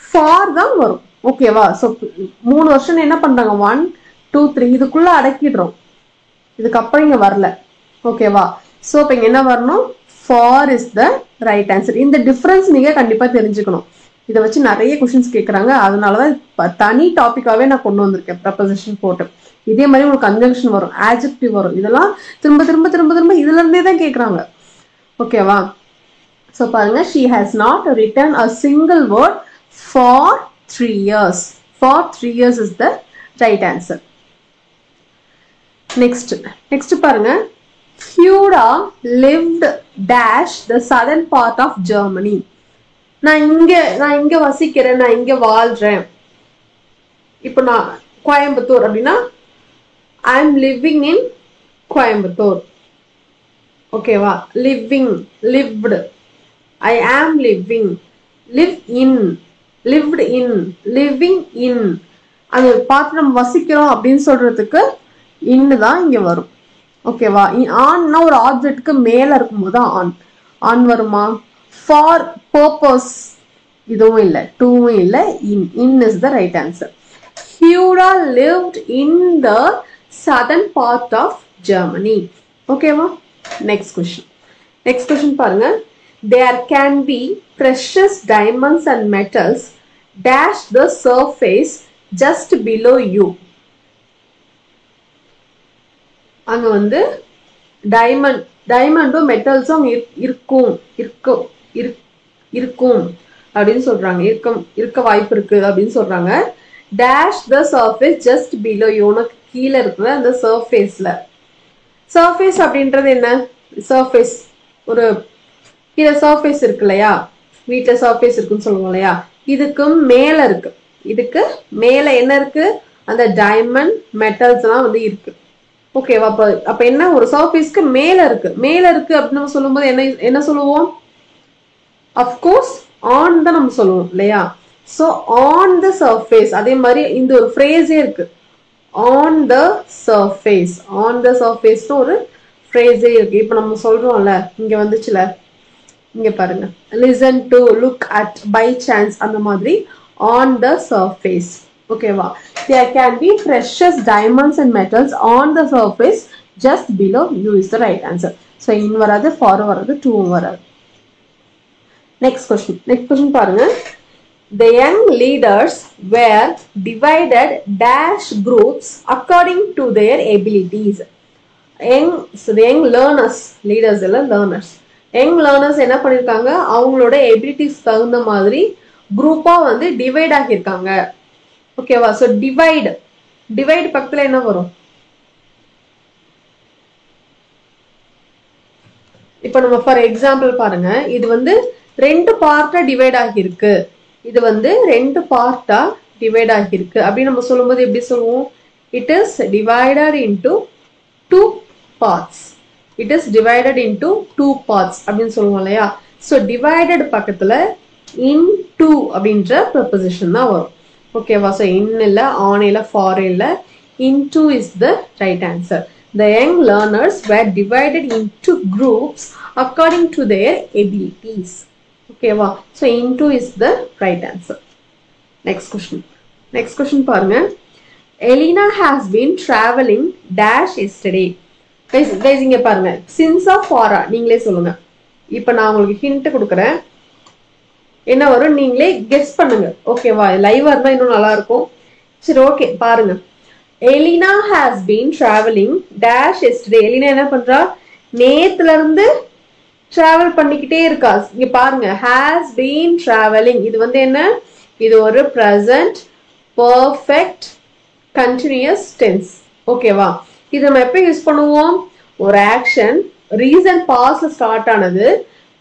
ஃபார் தான் வரும். ஓகேவா? ஸோ 3 வருஷம் என்ன பண்றாங்க? 1 2 3 இதுக்குள்ள அடக்கிடுறோம். இதுக்கப்புறம் இங்க வரல. ஓகேவா? ஸோ இப்போ இங்க என்ன வரணும்? For is the right answer. இந்த டிஃபரன்ஸ் நீங்க கண்டிப்பா தெரிஞ்சுக்கணும். இதை வச்சு நிறைய கொஸ்டின்ஸ் கேட்கறாங்க. அதனாலதான் தனி டாபிக்காவே நான் கொண்டு வந்திருக்கேன். ப்ரப்போசிஷன் போட்டு இதே மாதிரி உங்களுக்கு கன்ஜங்ஷன் வரும், ஆட்ஜெக்டிவ் வரும். இதெல்லாம் திரும்ப திரும்ப திரும்ப திரும்ப இதுல இருந்தே தான் கேட்கறாங்க. ஓகேவா? ஸோ பாருங்க. She has not written a single word for 3 years. For 3 years is the right answer. Next பாருங்க. Huda lived dash the southern part of Germany. நான் இங்க வசிக்கிறேன், நான் இங்க வாழ்றேன். இப்போ நான் கோயம்புத்தூர் அப்படின்னா I am living in Coimbatore. ஓகேவா? living, lived, I am living, live in, lived in, living in. அது பார்த்து நம்ம வசிக்கிறோம் அப்படின்னு சொல்றதுக்கு இன்னு தான் இங்க வரும். ஓகேவா? ஆன்னா ஒரு ஆப்ஜெக்ட்க்கு மேல இருக்கும்போது ஆன் வருமா? ஃபார் பர்பஸ் இதுவும் இல்லை, டூவும் இல்லை, in is the right answer. Huda lived in the southern part of Germany. ஓகேவா? நெக்ஸ்ட் கொஸ்டின் பாருங்க. There can be precious diamonds and metals dash the surface just below you. அங்க வந்து டைமண்டும் மெட்டல்ஸும் இருக்கும் அப்படின்னு சொல்றாங்க. இருக்க வாய்ப்பு இருக்கு அப்படின்னு சொல்றாங்க. Dash the surface just below you, உனக்கு கீழே இருக்கிற அந்த சர்ஃபேஸ்ல. சர்ஃபேஸ் அப்படின்றது என்ன? சர்ஃபேஸ் ஒரு கீழே சர்ஃபேஸ் இருக்கு இல்லையா, வீட்டுல சர்ஃபேஸ் இருக்குன்னு சொல்லுவோம் இல்லையா, இதுக்கும் மேல இருக்கு. இதுக்கு மேல என்ன இருக்கு? அந்த டைமண்ட் மெட்டல்ஸ் எல்லாம் வந்து இருக்கு. ஓகேவா? அப்ப என்ன? ஒரு சர்ஃபேஸ்க்கு மேல இருக்கு அப்படின்னு நம்ம சொல்லும் போது என்ன சொல்லுவோம்? அஃப்கோர்ஸ் ஆன் தான் நம்ம சொல்லுவோம் இல்லையா? ஸோ ஆன் த சர்ஃபேஸ், அதே மாதிரி இந்த ஒரு ஃப்ரேஸே இருக்கு, on the surface. On the சர்ஃபேஸ்னு ஒரு ஃப்ரேஸே இருக்கு. இப்போ நம்ம சொல்றோம்ல, இங்க வந்துச்சுல, இங்க பாருங்க, listen to, look at, by chance, அந்த மாதிரி ஆன் த சர்ஃபேஸ். ஓகேவா? There can be precious diamonds and metals on the surface just below you is the right answer. So in வராது, for வராது, to வராது. Next question பாருங்க. The young leaders were divided dash groups according to their abilities. Young learners, leaders இல்ல learners. young learners என்ன பண்ணிருக்காங்க, அவங்களோட abilities தகுந்த மாதிரி குரூப்பா வந்து டிவைட் ஆகியிருக்காங்க. ஓகேவா? சோ டிவைட் பக்கத்துல என்ன வரும்? இப்போ நம்ம ஃபார் எக்ஸாம்பிள் பாருங்க, இது வந்து ரெண்டு பார்ட்டா டிவைட் ஆகியிருக்கு, இது வந்து ரெண்டு பார்ட்டா டிவைட் ஆகியிருக்கு அப்படின்னு நம்ம சொல்லும்போது எப்படி சொல்லுவோம்? It is divided into two parts. It is divided into two parts அப்படின்னு சொல்லுவோம் இல்லையா? ஸோ டிவைடட் பக்கத்துல இன் டூ அப்படின்ற ப்ரொபோசிஷன் தான் வரும். ஓகேவா? ஸோ இன் இல்லை, ஆன் இல்லை, ஃபார் இல்லை, into is the right answer. The young learners were divided into groups according to their abilities. ஓகேவா? So into is the right answer. Next question பாருங்க. Elena has been traveling dash yesterday. guys இங்க பாருங்க, since or for நீங்களே சொல்லுங்க. இப்போ நான் உங்களுக்கு hint கொடுக்குறேன், என்ன வரும் நீங்களே கெஸ் பண்ணுங்க. ஓகேவா? லைவா இருந்தா இன்னும் நல்லா இருக்கும். சரி, ஓகே, பாருங்க. Elena has been traveling dash yesterday. Elena என்ன பண்றா? நேத்துல இருந்து டிராவல் பண்ணிக்கிட்டே இருக்கா. இங்க பாருங்க, has been traveling. இது வந்து என்ன? இது ஒரு present perfect continuous tense. ஓகேவா? இது நம்ம எப்ப யூஸ் பண்ணுவோம்? ஒரு ஆக்ஷன் ரீசன்ட் பாஸ்ட்ல ஸ்டார்ட் ஆனது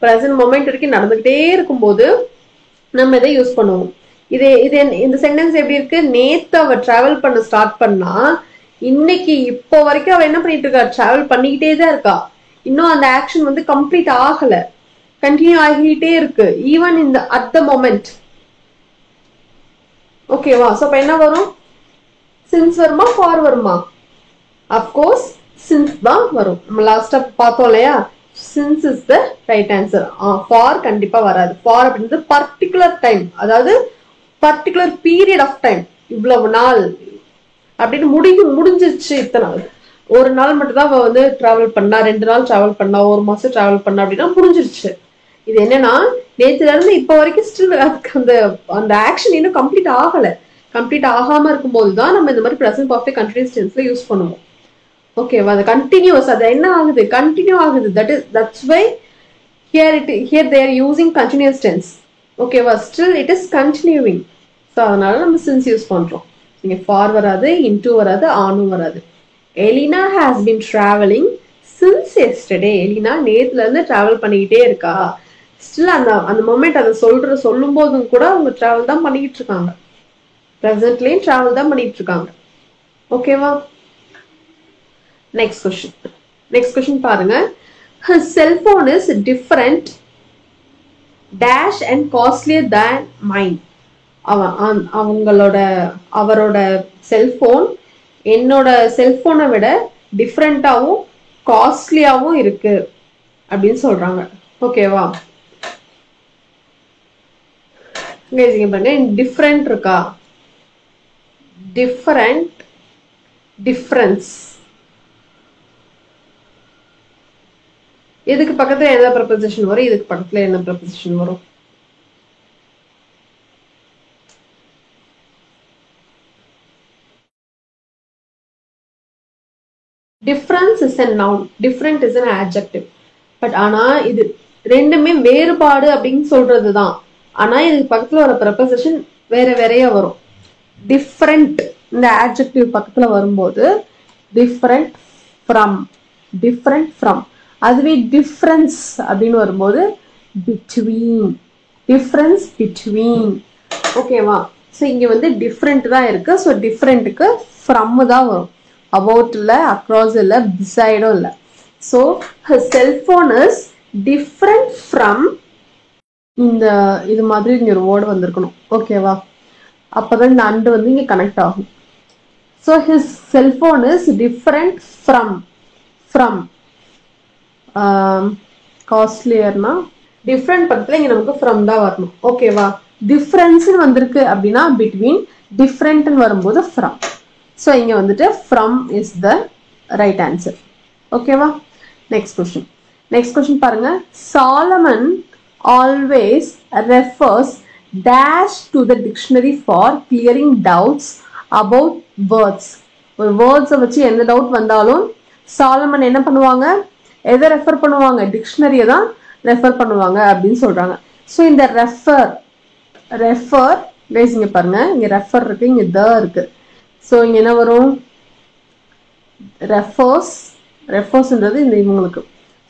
present மொமெண்ட் வரைக்கும் நடந்துகிட்டே இருக்கும்போது நம்ம இதை யூஸ் பண்ணுவோம். இது இந்த சென்டென்ஸ் எப்படி இருக்கு? நேத்து அவ டிராவல் பண்ண ஸ்டார்ட் பண்ணா, இன்னைக்கு இப்போ வரைக்கும் அவ என்ன பண்ணிட்டு இருக்கா? டிராவல் பண்ணிக்கிட்டே தான் இருக்கா. இன்னும் அந்த ஆக்ஷன் வந்து கம்ப்ளீட் ஆகல, கண்டினியூ ஆகிட்டே இருக்கு, ஈவன் இந்த அட் த மொமெண்ட். ஓகேவா? சோ அப்ப என்ன வரும்? சின்ஸ் வருமா, ஃபார் வருமா? அப்கோர்ஸ் சின்ஸ் தான் வரும். நம்ம லாஸ்டா பார்த்தோம் இல்லையா? since is the right answer. for கண்டிப்பா வராது. for அப்படின்றது particular time, அதாவது particular period of time, இவ்வளவு நாள் அப்படின்னு முடிஞ்சிருச்சு. இத்தனை ஒரு நாள் மட்டும் தான் வந்து டிராவல் பண்ணா, 2 நாள் டிராவல் பண்ணா, 1 மாசம் டிராவல் பண்ணா அப்படின்னா முடிஞ்சிருச்சு. இது என்னன்னா, நேத்துல இருந்து இப்ப வரைக்கும் ஸ்டில் அந்த ஆக்ஷன் இன்னும் கம்ப்ளீட் ஆகல. கம்ப்ளீட் ஆகாம இருக்கும்போது தான் நம்ம இந்த மாதிரி present perfect continuous tenseல யூஸ் பண்ணுவோம். ஓகேவா? அது கண்டினியூஸ், அது என்ன ஆகுது? கண்டினியூ ஆகுது. that's why here they are using continuous tense. ஓகேவா? still it is continuing. So அதனால நம்ம since யூஸ் பண்றோம். இங்க for வராது, into வராது, ஆனும் வராது. Elena has been traveling since yesterday. Elena நேத்துல இருந்து டிராவல் பண்ணிக்கிட்டே இருக்கா. ஸ்டில் அந்த மொமெண்ட் அதை சொல்லும் போதும் கூட அவங்க டிராவல் தான் பண்ணிக்கிட்டு இருக்காங்க. ப்ரெசென்ட்லயும் டிராவல் தான் பண்ணிட்டு இருக்காங்க. ஓகேவா? Next question பாருங்க. Her cell phone is different dash and costlier than mine. அவரோட செல்போன் என்னோட செல்போனை விட டிஃப்ரெண்டாவும் காஸ்ட்லியாவும் இருக்கு அப்படின்னு சொல்றாங்க. ஓகேவா? பாருங்க, டிஃப்ரெண்ட் இருக்கா, டிஃபரன்ஸ் இதுக்கு பக்கத்துல என்ன ப்ரொபோசிஷன் வரும்? இதுக்கு பக்கத்துல என்ன ப்ரொபோசிஷன் வரும்? Difference is a noun, different is an adjective. But ஆனா இது ரெண்டுமே வேறுபாடு அப்படின்னு சொல்றதுதான். ஆனா இதுக்கு பக்கத்துல வர ப்ரொபோசிஷன் வேறையா வரும். டிஃபரண்ட் இந்த adjective பக்கத்துல வரும்போது டிஃபரண்ட் ஃப்ரம், அதுவே டிஃபரன்ஸ் அப்படின்னு வரும்போது பிட்வீன், டிஃபரன்ஸ் பிட்வீன். ஓகேவா? ஸோ இங்க வந்து டிஃப்ரெண்ட் தான் இருக்கு. ஸோ டிஃப்ரெண்ட்டுக்கு ஃப்ரம் தான் வரும். அபவுட் இல்ல, அக்ராஸ் இல்ல, பிசைடும் இல்ல. So her cell phone is different from இந்த இது மாதிரி இங்க ஒரு வேர்டு வந்திருக்கணும். ஓகேவா? அப்பதான் இந்த அண்ட் வந்து இங்க கனெக்ட் ஆகும். So his cellphone is different from காஸ்ட்லியர்னா டிஃப்ரெண்ட் பக்கத்துல இங்க நமக்கு ஃப்ரம் தான் வரணும். ஓகேவா? டிஃப்ரென்ஸ் வந்திருக்கு அப்படின்னா பிட்வீன், டிஃப்ரெண்ட் வரும்போது ஃப்ரம். ஸோ இங்க வந்துட்டு from is the right answer. ஓகேவா? நெக்ஸ்ட் கொஸ்டின் பாருங்க. Solomon always refers dash to the dictionary for clearing doubts about words. ஒரு வேர்ட்ஸை வச்சு எந்த டவுட் வந்தாலும் சாலமன் என்ன பண்ணுவாங்க? எதை ரெஃபர் பண்ணுவாங்க? டிக்ஷனரியை தான் ரெஃபர் பண்ணுவாங்க அப்படின்னு சொல்றாங்க. ஸோ இந்த ரெஃபர் கைஸ் இங்க பாருங்க, இங்க ரெஃபர் இருக்கு, இங்க த இருக்கு. ஸோ இங்க என்ன வரும்? ரெஃபர்ஸ்ன்றது இந்த இவங்களுக்கு.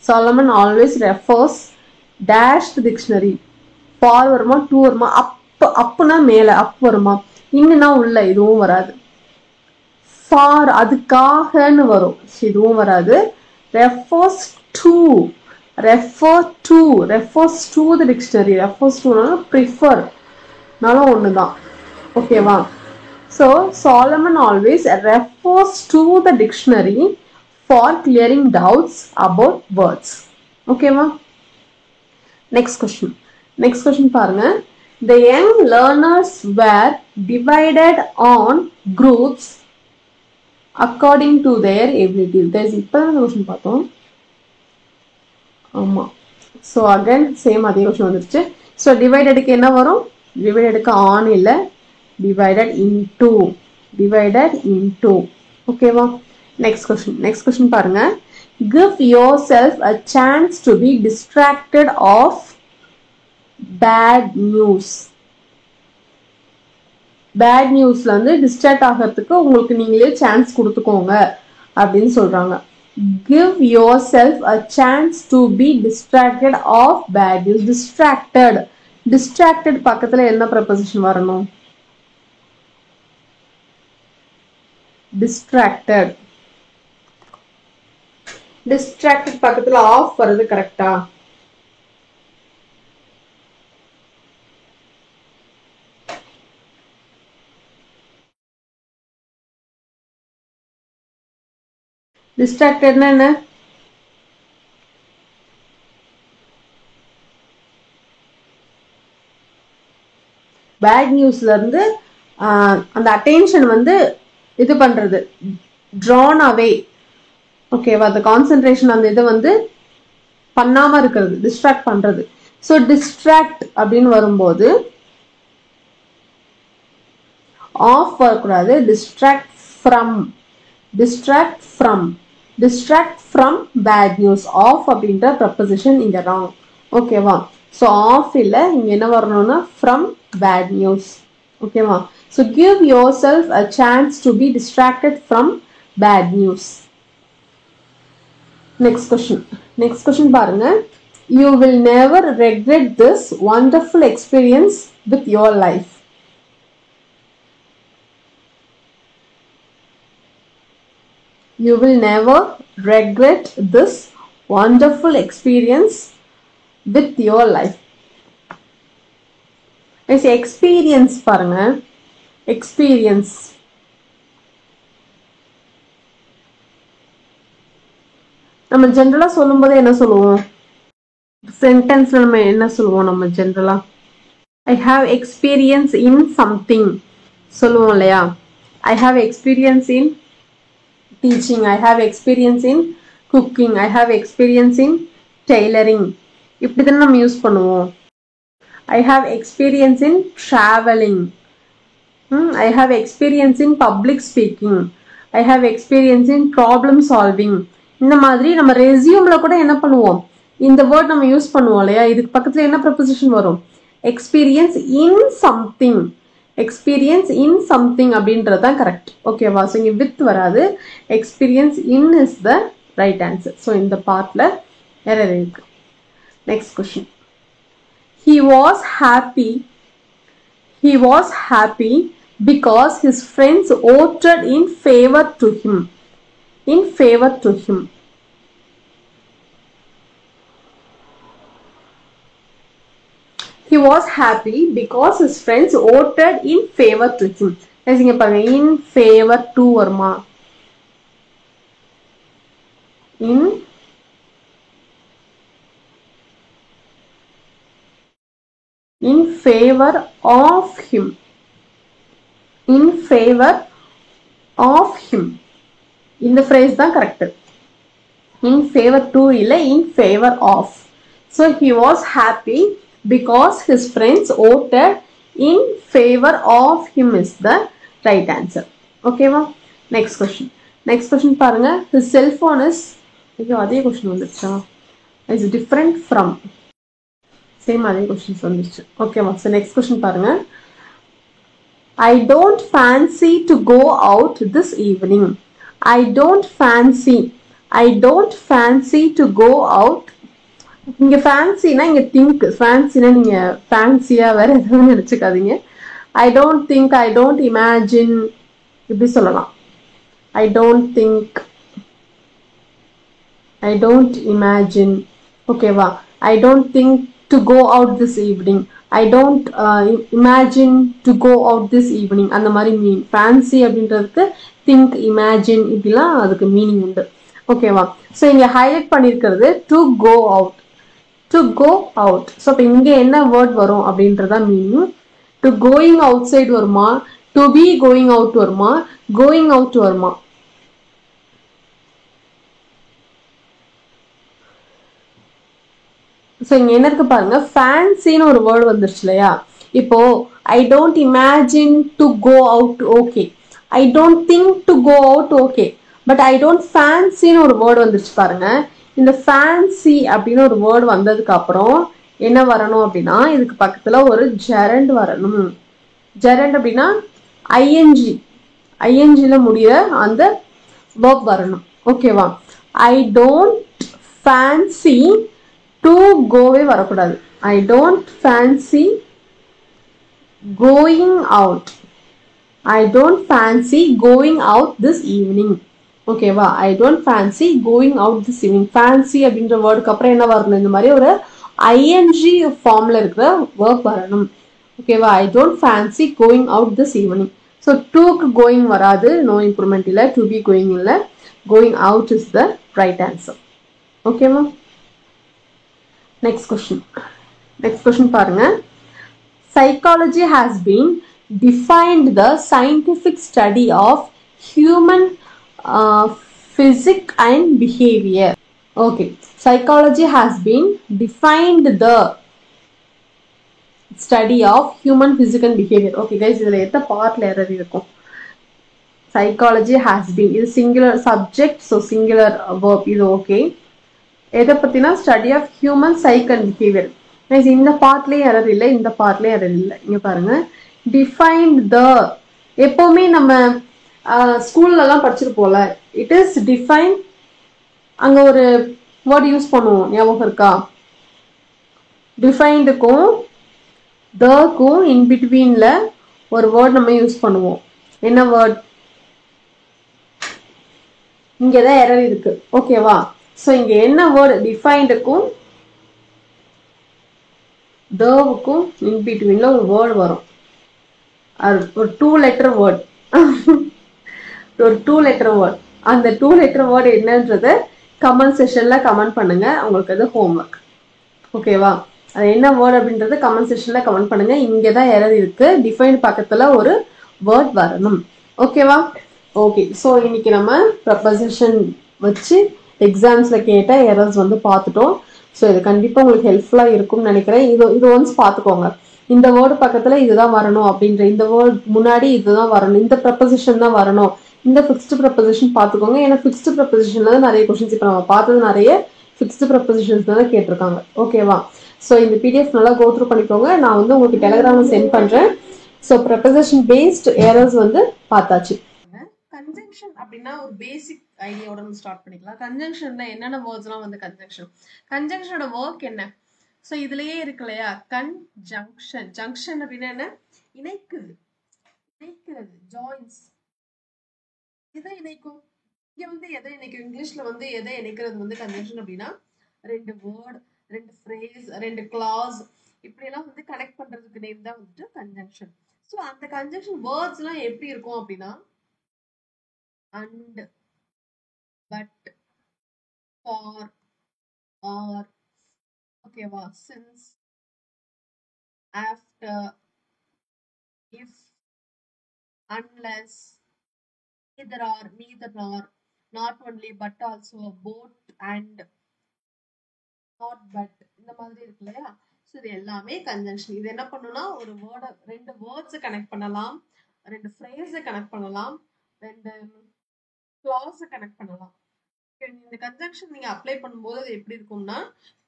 Solomon always refers dash dictionary. For வருமா, டூ வருமா, அப்புனா மேல அப் வருமா, இங்கன்னா உள்ள, இதுவும் வராது. ஃபார் அதுக்காகன்னு வரும், இதுவும் வராது. Refers to the dictionary. Refers to prefer நாலும் ஒண்ணுதான். ஓகேவா? So Solomon always refers to the dictionary for clearing doubts about words. Okay ma? Next question பாருங்க. The young learners were divided on groups according to their abilities. There is இப்போ அந்த question பார்த்தோம். ஆமா. So again same அதே question வந்துருச்சு. So dividedக்கு என்ன வரும்? dividedக்கு on இல்ல, divided into. Okay வா? next question பாருங்க. Give yourself a chance to be distracted of bad news. bad newsல வந்து distract ஆகிறதுக்கு உங்களுக்கு நீங்களே சான்ஸ் கொடுத்துக்கோங்க அப்படின்னு சொல்றாங்க. Give yourself a chance to be distracted of bad news. distracted பக்கத்துல என்ன preposition வரணும்? distracted பக்கத்துல ஆஃப் வருது, கரெக்டா? distractedனா என்ன? பேட் நியூஸ்ல இருந்து அந்த அட்டென்ஷன் வந்து இது பண்றது, drawn away. ஓகேவா? அந்த கான்சென்ட்ரேஷன் அந்த இதை வந்து பண்ணாம இருக்கிறது, டிஸ்ட்ராக்ட் பண்றது. ஸோ டிஸ்ட்ராக்ட் அப்படின்னு வரும்போது ஆஃப் வரக்கூடாது, distract from bad news. Of அப்படின்ற ப்ரப்போசிஷன் இங்க ராங். ஓகேவா? ஸோ ஆஃப் இல்லை, இங்க என்ன வரணும்னா ஃப்ரம் பேட் நியூஸ். ஓகேவா? So give yourself a chance to be distracted from bad news. Next question பாருங்க. You will never regret this wonderful experience with your life. You will never regret this wonderful experience with your life. experience பாருங்க. experience நம்ம ஜெனரலா சொல்லும்போது என்ன சொல்லுவோம்? சென்டென்ஸ்ல நம்ம என்ன சொல்லுவோம்? நம்ம ஜெனரலா I have experience in something சொல்லுவோம் இல்லையா? I have experience in teaching, I have experience in cooking, I have experience in tailoring, இப்படி தானே நம்ம யூஸ் பண்ணுவோம். I have experience in travelling, I have experience in public speaking, I have experience in problem solving. இந்த மாதிரி நம்ம ரெஸ்யூம்ல கூட என்ன பண்ணுவோம்? இந்த வேர்ட் நம்ம யூஸ் பண்ணுவோம் இல்லையா? இதுக்கு பக்கத்துல என்ன ப்ரப்போசிஷன் வரும்? Experience in something. Experience in something அப்படின்றது தான் கரெக்ட். ஓகேவா? ஸோ இங்கே வித் வராது, experience in is the right answer. So இந்த பார்ட்ல எரர் இருக்கு. Next question. He was happy because his friends voted in favor to him. he was happy because his friends voted in favor to him. இங்க பாருங்க in favor to வருமா, in favor of him, in favor of him. இந்த phrase தான் correct. In favor to இல்ல in favor of. So he was happy because his friends voted in favor of him is the right answer. Okay va? Next question. Next question பாருங்க. His cell phone is, ஐயோ அதே question வந்துருச்சா, is different from, same அதே questions வந்துருச்சு. Okay va? So next question பாருங்க. I don't fancy to go out this evening. I don't fancy to go out. இங்க ஃபேன்சினா இங்க think, ஃபேன்சினா நீங்க ஃபேன்சியா வேற எதுவும் நினைச்சுக்காதீங்க. I don't think, I don't imagine இப்படி சொல்லலாம். I don't think, I don't imagine. ஓகேவா? I don't think to go out this evening. I don't imagine to go out this evening. அந்த மாதிரி மீன். ஃபேன்சி அப்படின்றதுக்கு think, imagine இப்படிலாம் அதுக்கு meaning உண்டு. ஓகேவா? ஸோ இங்க ஹைலைட் பண்ணியிருக்கிறது to go out. To go out. So இப்போ இங்கே என்ன வேர்ட் வரும் அப்படின்றதா மீனிங். to going outside வருமா, to be going out வருமா, going out வருமா? ஸோ இங்க என்ன இருக்கு பாருங்க, ஃபேன்சின்னு ஒரு வேர்டு வந்துருச்சு இல்லையா. இப்போ I don't imagine to go out, okay. I don't think to go out, okay. But I don't ஃபேன்சின்னு ஒரு வேர்டு வந்துருச்சு பாருங்க. இந்த ஃபேன்சி அப்படின்னு ஒரு வேர்டு வந்ததுக்கு அப்புறம் என்ன வரணும் அப்படின்னா, இதுக்கு பக்கத்துல ஒரு ஜெரண்ட் வரணும். ஜெரண்ட் அப்படின்னா ஐஎன்ஜி, ஐஎன்ஜில முடிய அந்த verb வரணும். ஓகேவா? ஐ டோன்ட் ஃபேன்சி டு கோவே வரக்கூடாது. I don't fancy going out. I don't fancy going out this evening. ஓகேவா? I don't fancy going out this evening. Fancy அப்படின்ற வேர்டுக்கு அப்புறம் என்ன வரணும், இந்த மாதிரி ஒரு ஐஎன்ஜி ஃபார்ம்ல இருக்கிற வேர்ப் வரணும். ஓகேவா? I don't fancy going out this evening. So டூக்கு கோயிங் வராது, நோ இம்ப்ரூவ்மெண்ட் இல்லை. டு பி கோயிங் இல்லை, going out is the right answer. ஓகேவா? Next question. நெக்ஸ்ட் கொஸ்டின் பாருங்க. Psychology has been defined the scientific study of human physics and behavior. Okay, psychology has been defined the study of human physics and behavior. Okay guys, இதுல எந்த பார்ட்ல error இருக்கும்? Psychology has been, இது singular subject, so singular verb, இது okay. எதை பத்தினா study of human psych and behaviour. இந்த பார்ட்லயும் எரர் இல்லை, இந்த பார்ட்லயும் எரர் இல்லை. இங்க பாருங்க, டிஃபைன்ட் த, எப்பவுமே நம்ம ஸ்கூல்ல எல்லாம் படிச்சிருப்போம்ல, இட் இஸ் டிஃபைன். அங்க ஒரு வேர்ட் யூஸ் பண்ணுவோம், ஞாபகம் இருக்கா? டிஃபைன்டுக்கும் தக்கும் இன் பிட்வீன்ல ஒரு வேர்ட் நம்ம யூஸ் பண்ணுவோம். என்ன வேர்ட்? இங்கதான் எரர் இருக்கு. ஓகேவா? ஸோ இங்க என்ன வேர்டு? டிஃபைன்டுக்கும் தவுக்கும் இன் பிட்வீன்ல ஒரு வேர்டு வரும். ஒரு 2 letter வேர்ட், ஒரு 2 letter வேர்ட். அந்த 2 letter வேர்டு என்னன்றத கமெண்ட் செஷன்ல கமெண்ட் பண்ணுங்க. உங்களுக்கு அது ஹோம்ஒர்க். ஓகேவா? அது என்ன வேர்டு அப்படின்றது கமெண்ட் செஷன்ல கமெண்ட் பண்ணுங்க. இங்கதான் எரர் இருக்கு, டிஃபைன் பக்கத்துல ஒரு வேர்ட் வரணும். ஓகேவா? ஓகே, ஸோ இன்னைக்கு நம்ம ப்ரப்போசிஷன் வச்சு எக்ஸாம்ஸ்ல கேட்ட எரர்ஸ் வந்து பார்த்துட்டோம். ஸோ இது கண்டிப்பா உங்களுக்கு ஹெல்ப்ஃபுல்லா இருக்கும்னு நினைக்கிறேன். இது ஒன்ஸ் பார்த்துக்கோங்க. இந்த வேர்டு பக்கத்துல இதுதான் வரணும் அப்படின்ற, இந்த வேர்டு முன்னாடி இதுதான் வரணும், இந்த ப்ரப்போசிஷன் தான் வரணும், இந்த ஃபிக்ஸ்டு ப்ரப்போசிஷன் பார்த்துக்கோங்க. ஏன்னா ஃபிக்ஸ்டு ப்ரப்போசிஷன்ல தான் நிறைய கொஸ்டின்ஸ் இப்போ நம்ம பார்த்தது நிறைய ஃபிக்ஸ்டு ப்ரப்போசிஷன்ஸ் தான் கேட்டிருக்காங்க. ஓகேவா? ஸோ இந்த பிடிஎஃப் நல்லா கோ த்ரூ பண்ணிக்கோங்க. நான் வந்து உங்களுக்கு டெலிகிராம்ல சென்ட் பண்றேன். ஸோ ப்ரப்போசிஷன் பேஸ்ட் எரர்ஸ் வந்து பார்த்தாச்சு. கன்ஜங்ஷன் அப்படின்னா ஒரு பேசிக் ஐடியாவோட நம்ம ஸ்டார்ட் பண்ணிக்கலாம். கன்ஜங்ஷன்ல என்னென்ன வேர்ட்ஸ்லாம் வந்து கன்ஜங்ஷன், கன்ஜங்ஷனோட ஒர்க் என்ன? ஸோ இதுலயே இருக்கு இல்லையா, கன்ஜங்ஷன். ஜங்ஷன் அப்படின்னா என்ன? இணைக்குது, இணைக்கிறது, ஜாயின்ஸ். எதை இணைக்கும்? இங்க வந்து எதை இணைக்கும்? இங்கிலீஷ்ல வந்து எதை இணைக்கிறது வந்து கன்ஜங்ஷன் அப்படின்னா, 2 வேர்ட், 2 ஃப்ரேஸ், 2 கிளாஸ், இப்படி எல்லாம் வந்து கனெக்ட் பண்றதுக்கு நேம் தான் வந்துட்டு கன்ஜங்ஷன். ஸோ அந்த கன்ஜங்ஷன் வேர்ட்ஸ் எல்லாம் எப்படி இருக்கும் அப்படின்னா அண்ட், பட், ஃபார், ஆர், ஓகேவா, since, after, if, unless, either or, neither nor, not only but also, both and, not but, இந்த மாதிரி இருக்கு இல்லையா. ஸோ இது எல்லாமே கன்ஜங்ஷன். இது என்ன பண்ணணும்னா ஒரு வேர்டை, ரெண்டு வேர்ட்ஸை கனெக்ட் பண்ணலாம், ரெண்டு ஃப்ரேஸை கனெக்ட் பண்ணலாம், ரெண்டு கிளாஸை கனெக்ட் பண்ணலாம். இந்த கன்ஜங்ஷன் நீங்க அப்ளை பண்ணும்போது அது எப்படி இருக்கும்னா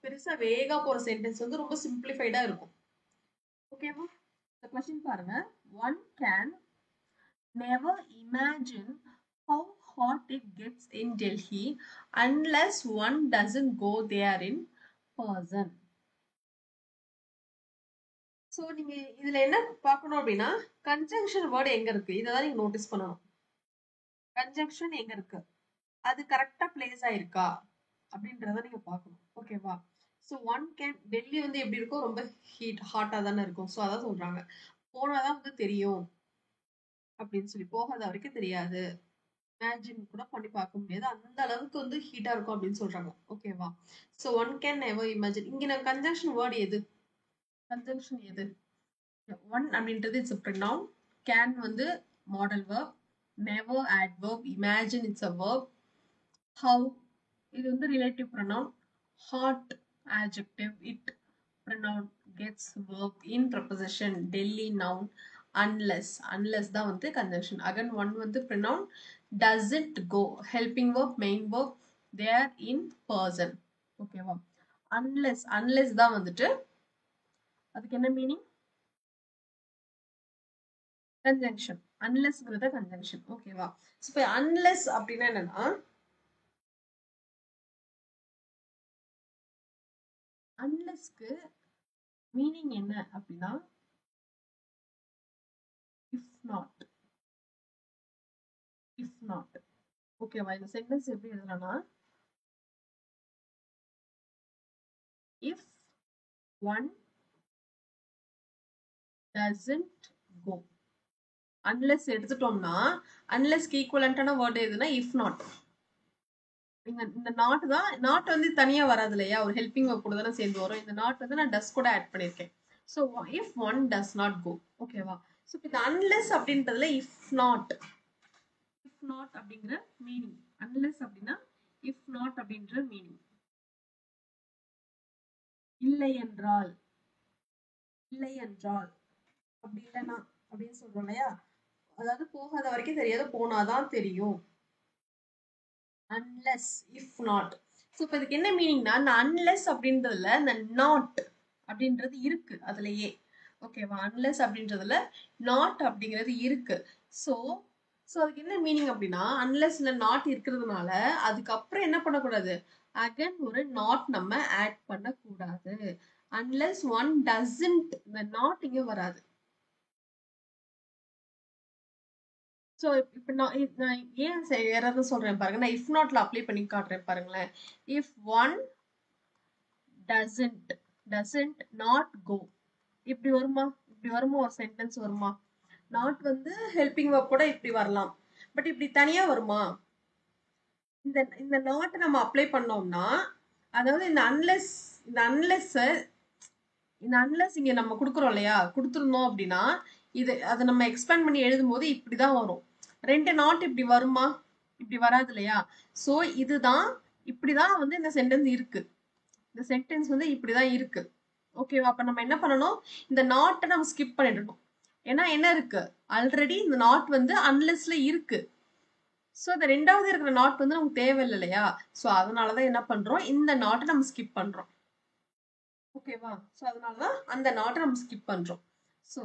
பெருசா வேகா போற சென்டென்ஸ் வந்து ரொம்ப சிம்பிளிஃபைடா இருக்கும். ஓகேவா? இந்த கொஸ்டின் பாருங்க. One can never imagine how hot it gets in Delhi unless one doesn't go there in person. So நீங்க இதுல என்ன பார்க்கணும் அப்படின்னா கன்ஜங்ஷன் வேர்டு எங்க இருக்கு இதை தான் நீங்க நோட்டீஸ் பண்ணணும். கன்ஜங்ஷன் எங்க இருக்கு, அது கரெக்டா பிளேஸ் ஆயிருக்கா அப்படின்றத நீங்க பார்க்கணும். ஓகேவா? ஸோ ஒன் கேன், டெல்லி வந்து எப்படி இருக்கும், ரொம்ப ஹாட்டா தானே இருக்கும். ஸோ அதான் சொல்றாங்க, போனாதான் வந்து தெரியும் அப்படின்னு சொல்லி, போகாத வரைக்கும் தெரியாது, இமேஜின் கூட பண்ணி பார்க்க முடியாது, அந்த அளவுக்கு வந்து ஹீட்டா இருக்கும் அப்படின்னு சொல்றாங்க. ஓகேவா? So one can never imagine. இங்க நான் கன்ஜங்ஷன் வேர்டு எது, கன்ஜங்ஷன் எது, ஒன் அப்படின்றது இட்ஸ் a pronoun, கேன் வந்து model verb, never adverb, imagine it's a verb, how இது வந்து relative pronoun, hot adjective, it pronoun, gets verb, in preposition, Delhi noun, unless தான் வந்து conjunction. again one வந்து pronoun, doesn't go helping verb, main verb, there in person. ஓகேவா? unless தான் வந்துட்டு அதுக்கு என்ன மீனிங், கன்ஜங்ஷன். unlessங்கிறத கன்ஜங்ஷன். ஓகேவா? இப்போ unless அப்படின்னா என்னன்னா unlessக்கு மீனிங் என்ன அப்படின்னா if not. ஓகேவா? இந்த சென்டென்ஸ் எப்படி எழுதலாம்னா if one doesn't go. unless எடுத்துட்டோம்னா unlessக்கு ஈக்குவலண்டான வேர்ட் எதுனா if not. இந்த நாட் தான், நாட் வந்து தனியா வராது இல்லையா, ஒரு ஹெல்பிங் வேர்ட் கூட தானே சேர்ந்து வரும். இந்த நாட் வந்து நான் டஸ் கூட ஆட் பண்ணிருக்கேன். So if one does not go. ஓகேவா? ஸோ இந்த அன்லெஸ் அப்படின்றதுல இஃப் நாட் அப்படிங்கிற மீனிங், அன்லெஸ் அப்படின்னா இஃப் நாட் அப்படின்ற மீனிங், இல்லை என்றால் அப்படி இல்லைன்னா அப்படின்னு சொல்றோம் இல்லையா, அதாவது போகாத வரைக்கும் தெரியாது, போனாதான் தெரியும். Unless, if not. ஸோ இப்போ இதுக்கு என்ன மீனிங்னா இந்த அன்லெஸ் அப்படின்றதுல இந்த நாட் அப்படின்றது இருக்கு அதுலயே. ஓகேவா? அன்லெஸ் அப்படின்றதுல நாட் அப்படிங்கிறது இருக்கு. ஸோ அதுக்கு என்ன மீனிங் அப்படின்னா அன்லெஸ்ல நாட் இருக்கிறதுனால அதுக்கப்புறம் என்ன பண்ணக்கூடாது, அகைன் ஒரு நாட் நம்ம ஆட் பண்ணக்கூடாது. அன்லெஸ் ஒன் டசன்ட், இந்த நாட் இங்க வராது. ஸோ இப்போ நான் ஏன் எரர்னு சொல்றேன் பாருங்க, நான் இஃப் நாட்ல அப்ளை பண்ணி காட்டுறேன் பாருங்களேன். If one doesn't not go, இப்படி வருமா, ஒரு சென்டென்ஸ் வருமா? நாட் வந்து ஹெல்பிங் வேர்ப் கூட இப்படி வரலாம், பட் இப்படி தனியா வருமா? இந்த நாட் நம்ம அப்ளை பண்ணோம்னா, அதாவது இந்த அன்லெஸ் இங்க நம்ம கொடுக்குறோம் இல்லையா, கொடுத்துருந்தோம் அப்படின்னா அதை நம்ம எக்ஸ்பேண்ட் பண்ணி எழுதும் போது இப்படிதான் வரும். ரெண்டு நாட் இப்படி வருமா, இப்படி வராது இல்லையா. சோ இதுதான், இப்படிதான் வந்து இந்த சென்டென்ஸ் இருக்கு, இந்த சென்டென்ஸ் வந்து இப்படிதான் இருக்கு. ஓகேவா? அப்ப நம்ம என்ன பண்ணணும், இந்த நாட்டை நம்ம ஸ்கிப் பண்ணிடணும். ஏன்னா என்ன இருக்கு, ஆல்ரெடி இந்த நாட் வந்து அன்லெஸ்ல இருக்கு. சோ இந்த ரெண்டாவது இருக்கிற நாட் வந்து நமக்கு தேவையில்லை இல்லையா. சோ அதனாலதான் என்ன பண்றோம், இந்த நாட்டை நம்ம ஸ்கிப் பண்றோம். ஓகேவா? சோ அதனாலதான் அந்த நாட்டை நம்ம ஸ்கிப் பண்றோம். So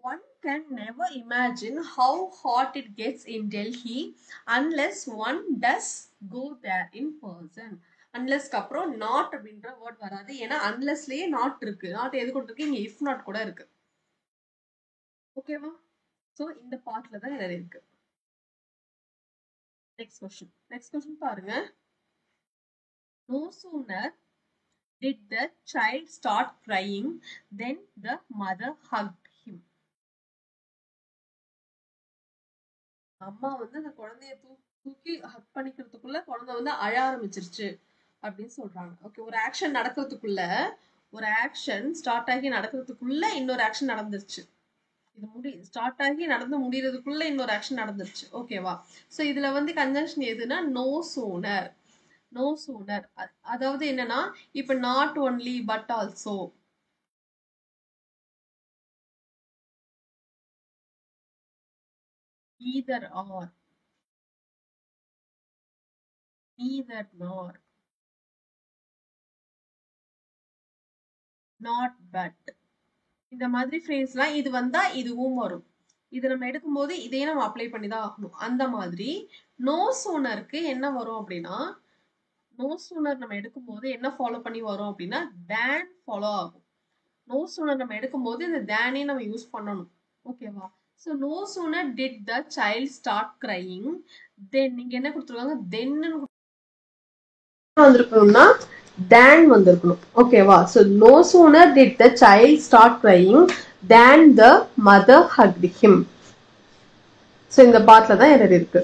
one can never imagine how hot it gets in Delhi unless one does go there in person. unlessக்கு அப்புறம் not அப்படின்ற வேர்ட் வராது, ஏன்னா unlessலயே not இருக்கு. not எது கொண்டு இருக்கு, இங்க if not கூட இருக்கு. ஓகேவா? சோ இந்த பார்ட்ல தான் எரர் இருக்கு. நெக்ஸ்ட் கொஸ்டின் பாருங்க. No sooner did the child start crying, then the mother hugged him. அம்மா வந்து அந்த குழந்தைய தூக்கி ஹக் பண்ணிக்கிறதுக்குள்ள குழந்தை வந்து அழ ஆரம்பிச்சிருச்சு அப்படின்னு சொல்றாங்க. ஓகே, ஒரு ஆக்ஷன் நடக்கிறதுக்குள்ள, ஒரு ஆக்ஷன் ஸ்டார்ட் ஆகி நடக்கிறதுக்குள்ள இன்னொரு ஆக்ஷன் நடந்துருச்சு. இது ஸ்டார்ட் ஆகி நடந்து முடியறதுக்குள்ள இன்னொரு ஆக்ஷன் நடந்துருச்சு. ஓகேவா? சோ இதுல வந்து கன்ஜங்ஷன் எதுனா நோ சூனர். நோ சூனர் அதாவது என்னன்னா, இப்ப not only but also, either or, neither nor, not but, இந்த மாதிரி ஃப்ரேஸ்லாம் இது வந்தா இதுவும் வரும். இது நம்ம எடுக்கும்போது இதையே நம்ம அப்ளை பண்ணி தான் ஆகணும். அந்த மாதிரி நோ சூனருக்கு என்ன வரும் அப்படின்னா, நோ சூனர் நம்ம எடுக்கும்போது என்ன ஃபாலோ பண்ணி வரும் அப்படின்னா தேன் ஃபாலோ ஆகும். நோ சூனர் நம்ம எடுக்கும்போது இந்த தேனே நம்ம யூஸ் பண்ணணும். ஓகேவா? So no sooner did the child start crying, then நீங்க என்ன கொடுத்துருக்காங்க, தென்னு வந்திருக்கணும்னா தேன் வந்திருக்கணும். ஓகேவா? So no sooner did the child start crying than the mother hugged him. ஸோ இந்த பார்ட்ல தான் எரர் இருக்கு.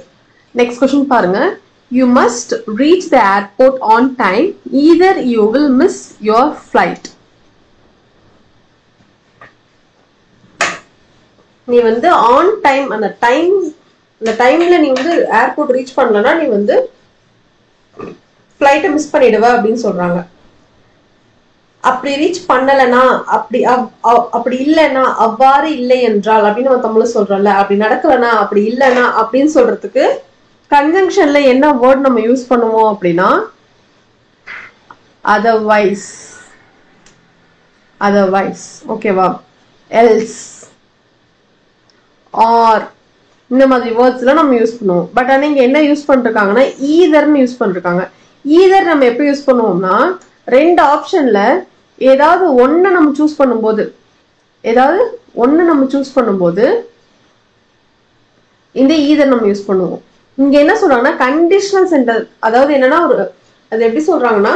நெக்ஸ்ட் கொஸ்டின் பாருங்க. You must reach the airport on time, either you will miss your flight. நீ வந்து ஆன் டைம், அந்த டைம்ல நீ வந்து ஏர்போர்ட் ரீச் பண்ணலன்னா நீ வந்து ஃபிளைட்டை மிஸ் பண்ணிடுவ அப்படின்னு சொல்றாங்க. அப்படி ரீச் பண்ணலனா, அப்படி இல்லைன்னா, அவ்வாறு இல்லை என்றால் அப்படின்னு நம்ம தமிழ்ல சொல்றோம்ல, அப்படி நடக்கலனா, அப்படி இல்லைன்னா அப்படின்னு சொல்றதுக்கு கன்ஜங்ஷன்ல என்ன வேர்ட் நம்ம யூஸ் பண்ணுவோம் அப்படின்னா otherwise. ஓகேவா? else, or இந்த மாதிரி வேர்ட்ஸ்லாம் நம்ம யூஸ் பண்ணுவோம். பட் ஆனா இங்க என்ன யூஸ் பண்ணிருக்காங்கன்னா ஈதர்னு யூஸ் பண்ணிருக்காங்க. ஈதர் நம்ம எப்ப யூஸ் பண்ணுவோம்னா, ரெண்டு ஆப்ஷன்ல ஏதாவது ஒன்னு நம்ம சூஸ் பண்ணும்போது இந்த ஈதர் நம்ம யூஸ் பண்ணுவோம். இங்க என்ன சொல்றாங்கன்னா கண்டிஷனல் சென்டென்ஸ், அதாவது என்னன்னா அது எப்படி சொல்றாங்கன்னா,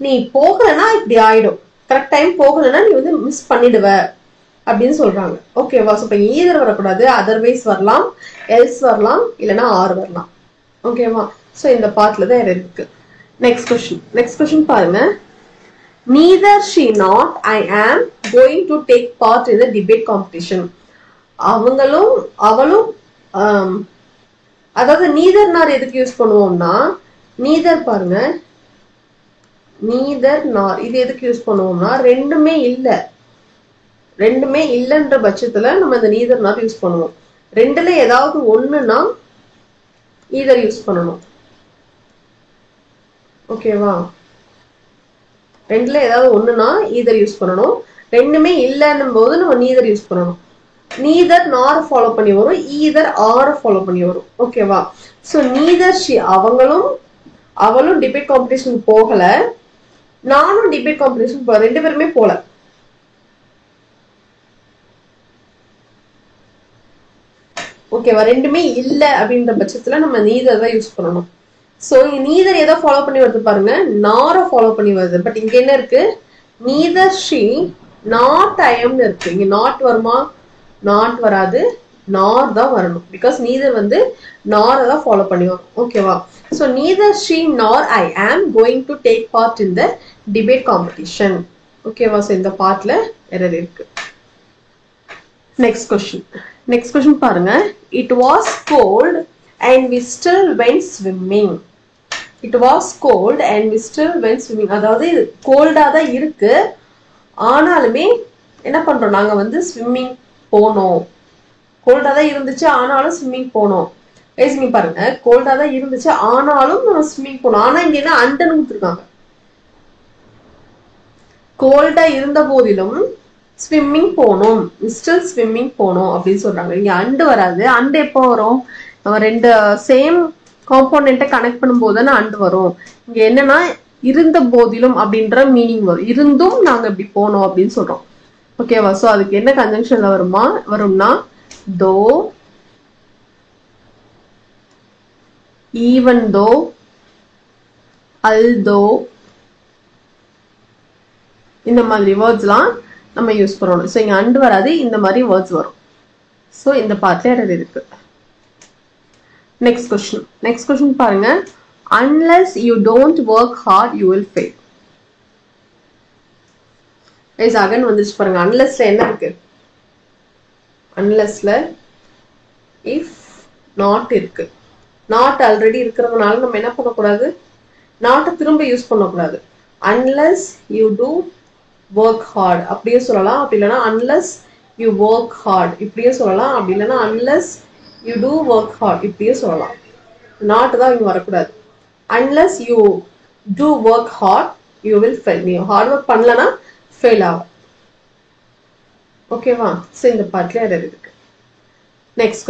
நீ போகலன்னா இப்படி ஆயிடும், கரெக்ட் டைம் போகலன்னா நீ வந்து மிஸ் பண்ணிடுவ அப்படின்னு சொல்றாங்க. ஓகேவா? ஸோ இப்போ ஈதர் வரக்கூடாது, அதர்வைஸ் வரலாம், எல்ஸ் வரலாம், இல்லைன்னா ஆர் வரலாம். ஓகேவா? ஸோ இந்த பார்ட்ல தான் இருக்கு. நெக்ஸ்ட் கொஸ்டின் பாருங்க. Neither she not I am going to take part in the debate competition. அவளும் அதாவது நீதர் நார் எதுக்கு யூஸ் பண்ணுவோம்னா, நீதர் பாருங்க, நீதர் நார் இது எதுக்கு யூஸ் பண்ணுவோம்னா ரெண்டுமே இல்லைன்ற பட்சத்துல நம்ம இந்த நீதர் நார் யூஸ் பண்ணுவோம். ரெண்டுல ஏதாவது ஒண்ணுன்னா ஈதர் யூஸ் பண்ணணும். ஓகேவா? ரெண்டுல ஏதாவது ஒண்ணுன்னா ஈதர் யூஸ் பண்ணணும். ரெண்டுமே இல்லைன்னும் போது நம்ம நீதர் யூஸ் பண்ணணும். நீதர் நார் ஃபாலோ பண்ணி வரும், ஈதர் ஆர் ஃபாலோ பண்ணி வரும். ஓகேவா? சோ நீதர் ஷி அவளும் டிபேட் காம்படிஷன் போகல, நானும் டிபேட் காம்படிஷன் போல, ரெண்டு பேருமே போல. ஓகேவா? ரெண்டுமே இல்ல அப்படின்ற பட்சத்துல நம்ம நீதர் தான் யூஸ் பண்ணணும். சோ இங்க நீதர் எதை ஃபாலோ பண்ணி வருது பாருங்க, நார ஃபாலோ பண்ணி வருது. பட் இங்க என்ன இருக்கு, நீதர் ஷி நாட் ஐ எம்னு இருக்கு. இங்க நாட் வருமா? நாட் வராது, நார் தான் வரணும். பிகாஸ் நீதர் வந்து நாரை தான் ஃபாலோ பண்ணி வரும். ஓகேவா? So neither she nor I am going to take part in the debate competition. ஓகேவா? ஸோ இந்த பார்ட்ல எரர் இருக்கு. நெக்ஸ்ட் கொஸ்டின் பாருங்க. It was cold and we still went swimming. It was cold and we still went swimming. அதாவது கோல்டா தான் இருக்கு, ஆனாலுமே என்ன பண்றோம், நாங்க வந்து ஸ்விம்மிங் போனோம். கோல்டா தான் இருந்துச்சு ஆனாலும் ஸ்விம்மிங் போனோம். நீங்க பாருங்க, கோல்டா தான் இருந்துச்சு ஆனாலும் நம்ம ஸ்விம்மிங் போனோம். ஆனா இங்க என்ன அண்டன்னு கொடுத்துருக்காங்க. கோல்டா இருந்த போதிலும் ஸ்விம்மிங் போனோம், ஸ்டில் ஸ்விம்மிங் போனோம் அப்படின்னு சொல்றாங்க. இங்க அண்டு வராது. அண்டு எப்போ வரும், நம்ம ரெண்டு சேம் காம்போனன்ட்டை கனெக்ட் பண்ணும்போது தானே அண்டு வரும். இங்க என்னன்னா இருந்த போதிலும் அப்படின்ற மீனிங் வரும். இருந்தும் நாங்க இப்படி போனோம் அப்படின்னு சொல்றோம். ஓகேவா? சோ அதுக்கு என்ன கன்ஜங்ஷன்ல வரும்னா தோ, ஈவன் தோ, அல்தோ, இந்த மாதிரி வேர்ட்ஸ்லாம் நம்ம யூஸ் பண்ணணும். ஸோ இங்கே அண்ட் வராது, இந்த மாதிரி வேர்ட்ஸ் வரும். ஸோ இந்த பார்ட்ல எரர் இருக்கு. நெக்ஸ்ட் கொஸ்டின் பாருங்க. unless you don't work hard you will fail. guys again வந்துச்சு பாருங்க. unlessல என்ன இருக்கு? unlessல if not இருக்கு. not ஆல்ரெடி இருக்கிறதுனால நம்ம என்ன பண்ணக்கூடாது, not திரும்ப யூஸ் பண்ணக்கூடாது. unless you do work hard அப்படியே சொல்லலாம். அப்படி இல்லைன்னா unless you work hard இப்படியே சொல்லலாம். அப்படி இல்லைன்னா unless you do work hard இப்படியே சொல்லலாம். not தான் இங்க வரக்கூடாது. unless you do work hard you will fail. நீ ஹார்ட் ஒர்க் பண்ணலனா ஃபெயில் ஆகும். ஓகேவா? ஸோ இந்த பார்ட்ல எரர் இருக்கு. நெக்ஸ்ட்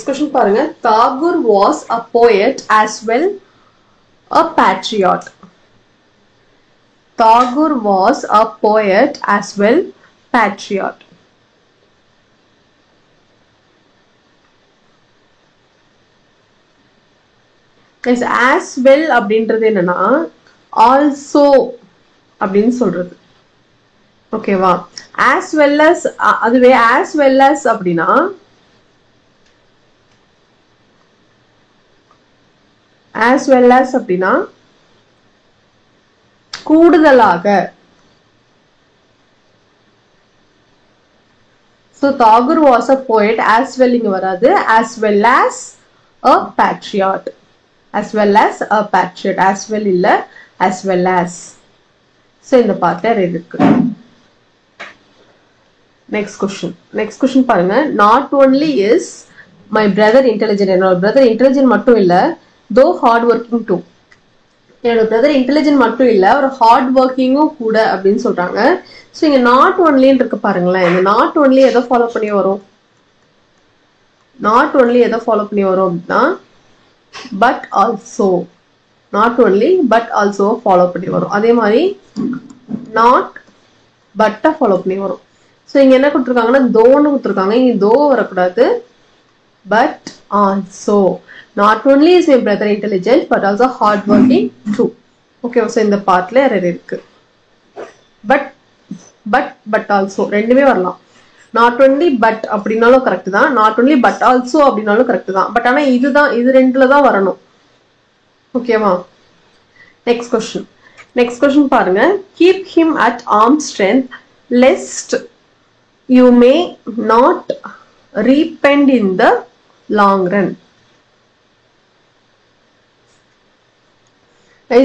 கொஸ்டின் பாருங்க. Tagore was a poet as well a patriot. Tagore was a poet as well patriot. as well அப்படின்றது என்னன்னா also அப்படின்னு சொல்றது. ஓகேவா? as well as அதுவே as well as அப்படின்னா as well as அப்படின்னா கூடுதலாக. so Tagore was a poet as well இங்க வராது. as well as a patriot. as well as a patriot. as well இல்ல, as well as. so இந்த பார்ட்ல இருக்கு. next question பாருங்க. not only is my brother intelligent. என்னோட brother intelligent மட்டும் இல்ல, though hard working too. என்னோட brother intelligent மட்டும் இல்ல, ஒரு hard working-ம் கூட அப்படின்னு சொல்றாங்க. so இங்க not only இருக்கு பாருங்களேன். இந்த not only எதை ஃபாலோ பண்ணி வரும்? not only எதை ஃபாலோ பண்ணி வரும் அப்படின்னா but also. not only but also follow பண்ணி வரும். அதே மாதிரி not but ஃபாலோ பண்ணி வரும். ஸோ இங்க என்ன கொடுத்துருக்காங்கன்னா தோன்னு கொடுத்துருக்காங்க. இங்க தோ வரக்கூடாது, but also. not only is my brother intelligent but also hard working too. Okay, so இந்த பார்ட்ல எரர் இருக்கு. but also ரெண்டுமே வரலாம். not only but அப்படின்னாலும் கரெக்ட் தான், not only but also அப்படின்னாலும் கரெக்ட் தான். பட் ஆனா இது ரெண்டுல தான் வரணும். ஓகேவா? நெக்ஸ்ட் கொஸ்டின் பாருங்க. keep him at arm's strength lest you may not repent in the long run.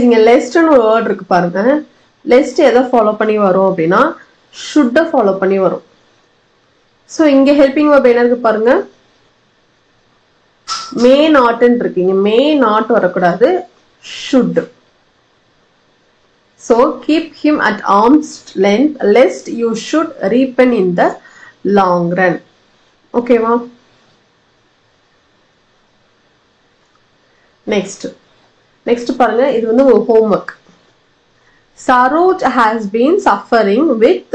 இங்க லெஸ்ட்னு ஒரு வேர்ட் இருக்கு பாருங்க. லெஸ்ட் எதை ஃபாலோ பண்ணி வரும் அப்படின்னா should ஃபாலோ பண்ணி வரும். ஸோ இங்க ஹெல்பிங் வெர்ப் என்ன இருக்கு பாருங்க, மே நாட்ன்னு இருக்கு. இங்க மே நாட் வரக்கூடாது, should. so keep him at arm's length lest you should repent in the long run. ஓகேவா? நெக்ஸ்ட் பாருங்க. இது வந்து ஒரு homework. Saroj has been suffering with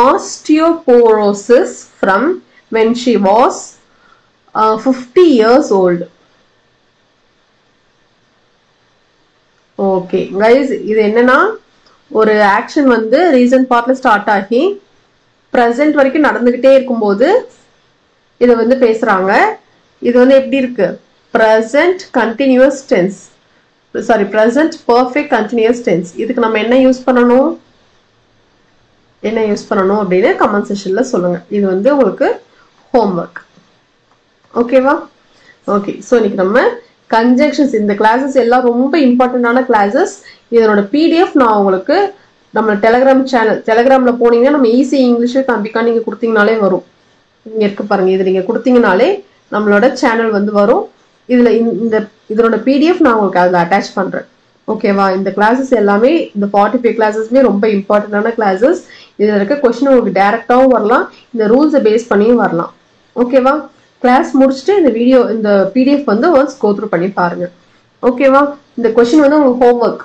osteoporosis from when she was 50 years old. Okay guys, இது என்னன்னா ஒரு action வந்து recent பார்ட்ல ஸ்டார்ட் ஆகி ப்ரெசென்ட் வரைக்கும் நடந்துகிட்டே இருக்கும்போது இதை வந்து பேசுறாங்க. இது வந்து எப்படி இருக்கு? Present continuous tense, sorry present perfect continuous tense. இதுக்கு நம்ம என்ன யூஸ் பண்ணணும் அப்படின்னு கமெண்ட் செக்ஷன்ல சொல்லுங்க. இது வந்து உங்களுக்கு ஹோம்ஒர்க். ஓகேவா? ஓகே, ஸோ இன்னைக்கு நம்ம கன்ஜங்ஷன்ஸ், இந்த கிளாஸஸ் எல்லாம் ரொம்ப இம்பார்ட்டன்டான கிளாஸஸ். இதனோட பிடிஎஃப் நான் உங்களுக்கு நம்ம டெலகிராம்ல போனீங்கன்னா நம்ம ஈஸி இங்கிலீஷ் தம்பிக்கா நீங்க கொடுத்தீங்கனாலே வரும். இங்க இருக்கு பாருங்க, இது நீங்க கொடுத்தீங்கனாலே நம்மளோட சேனல் வந்து வரும். இதனோட பிடிஎஃப் நான் உங்களுக்கு அதில் அட்டாச் பண்றேன். ஓகேவா? இந்த கிளாஸஸ் எல்லாமே, இந்த 45 கிளாஸஸ்மே ரொம்ப இம்பார்ட்டன்டான கிளாஸஸ். இதுல இருக்க கொஸ்டின் உங்களுக்கு டைரக்டாவும் வரலாம், இந்த ரூல்ஸை பேஸ் பண்ணியும் வரலாம். ஓகேவா? கிளாஸ் முடிச்சுட்டு இந்த பிடிஎஃப் வந்து ஒன்ஸ் கோ த்ரூ பண்ணி பாருங்க. ஓகேவா? இந்த கொஸ்டின் வந்து உங்களுக்கு ஹோம்ஒர்க்.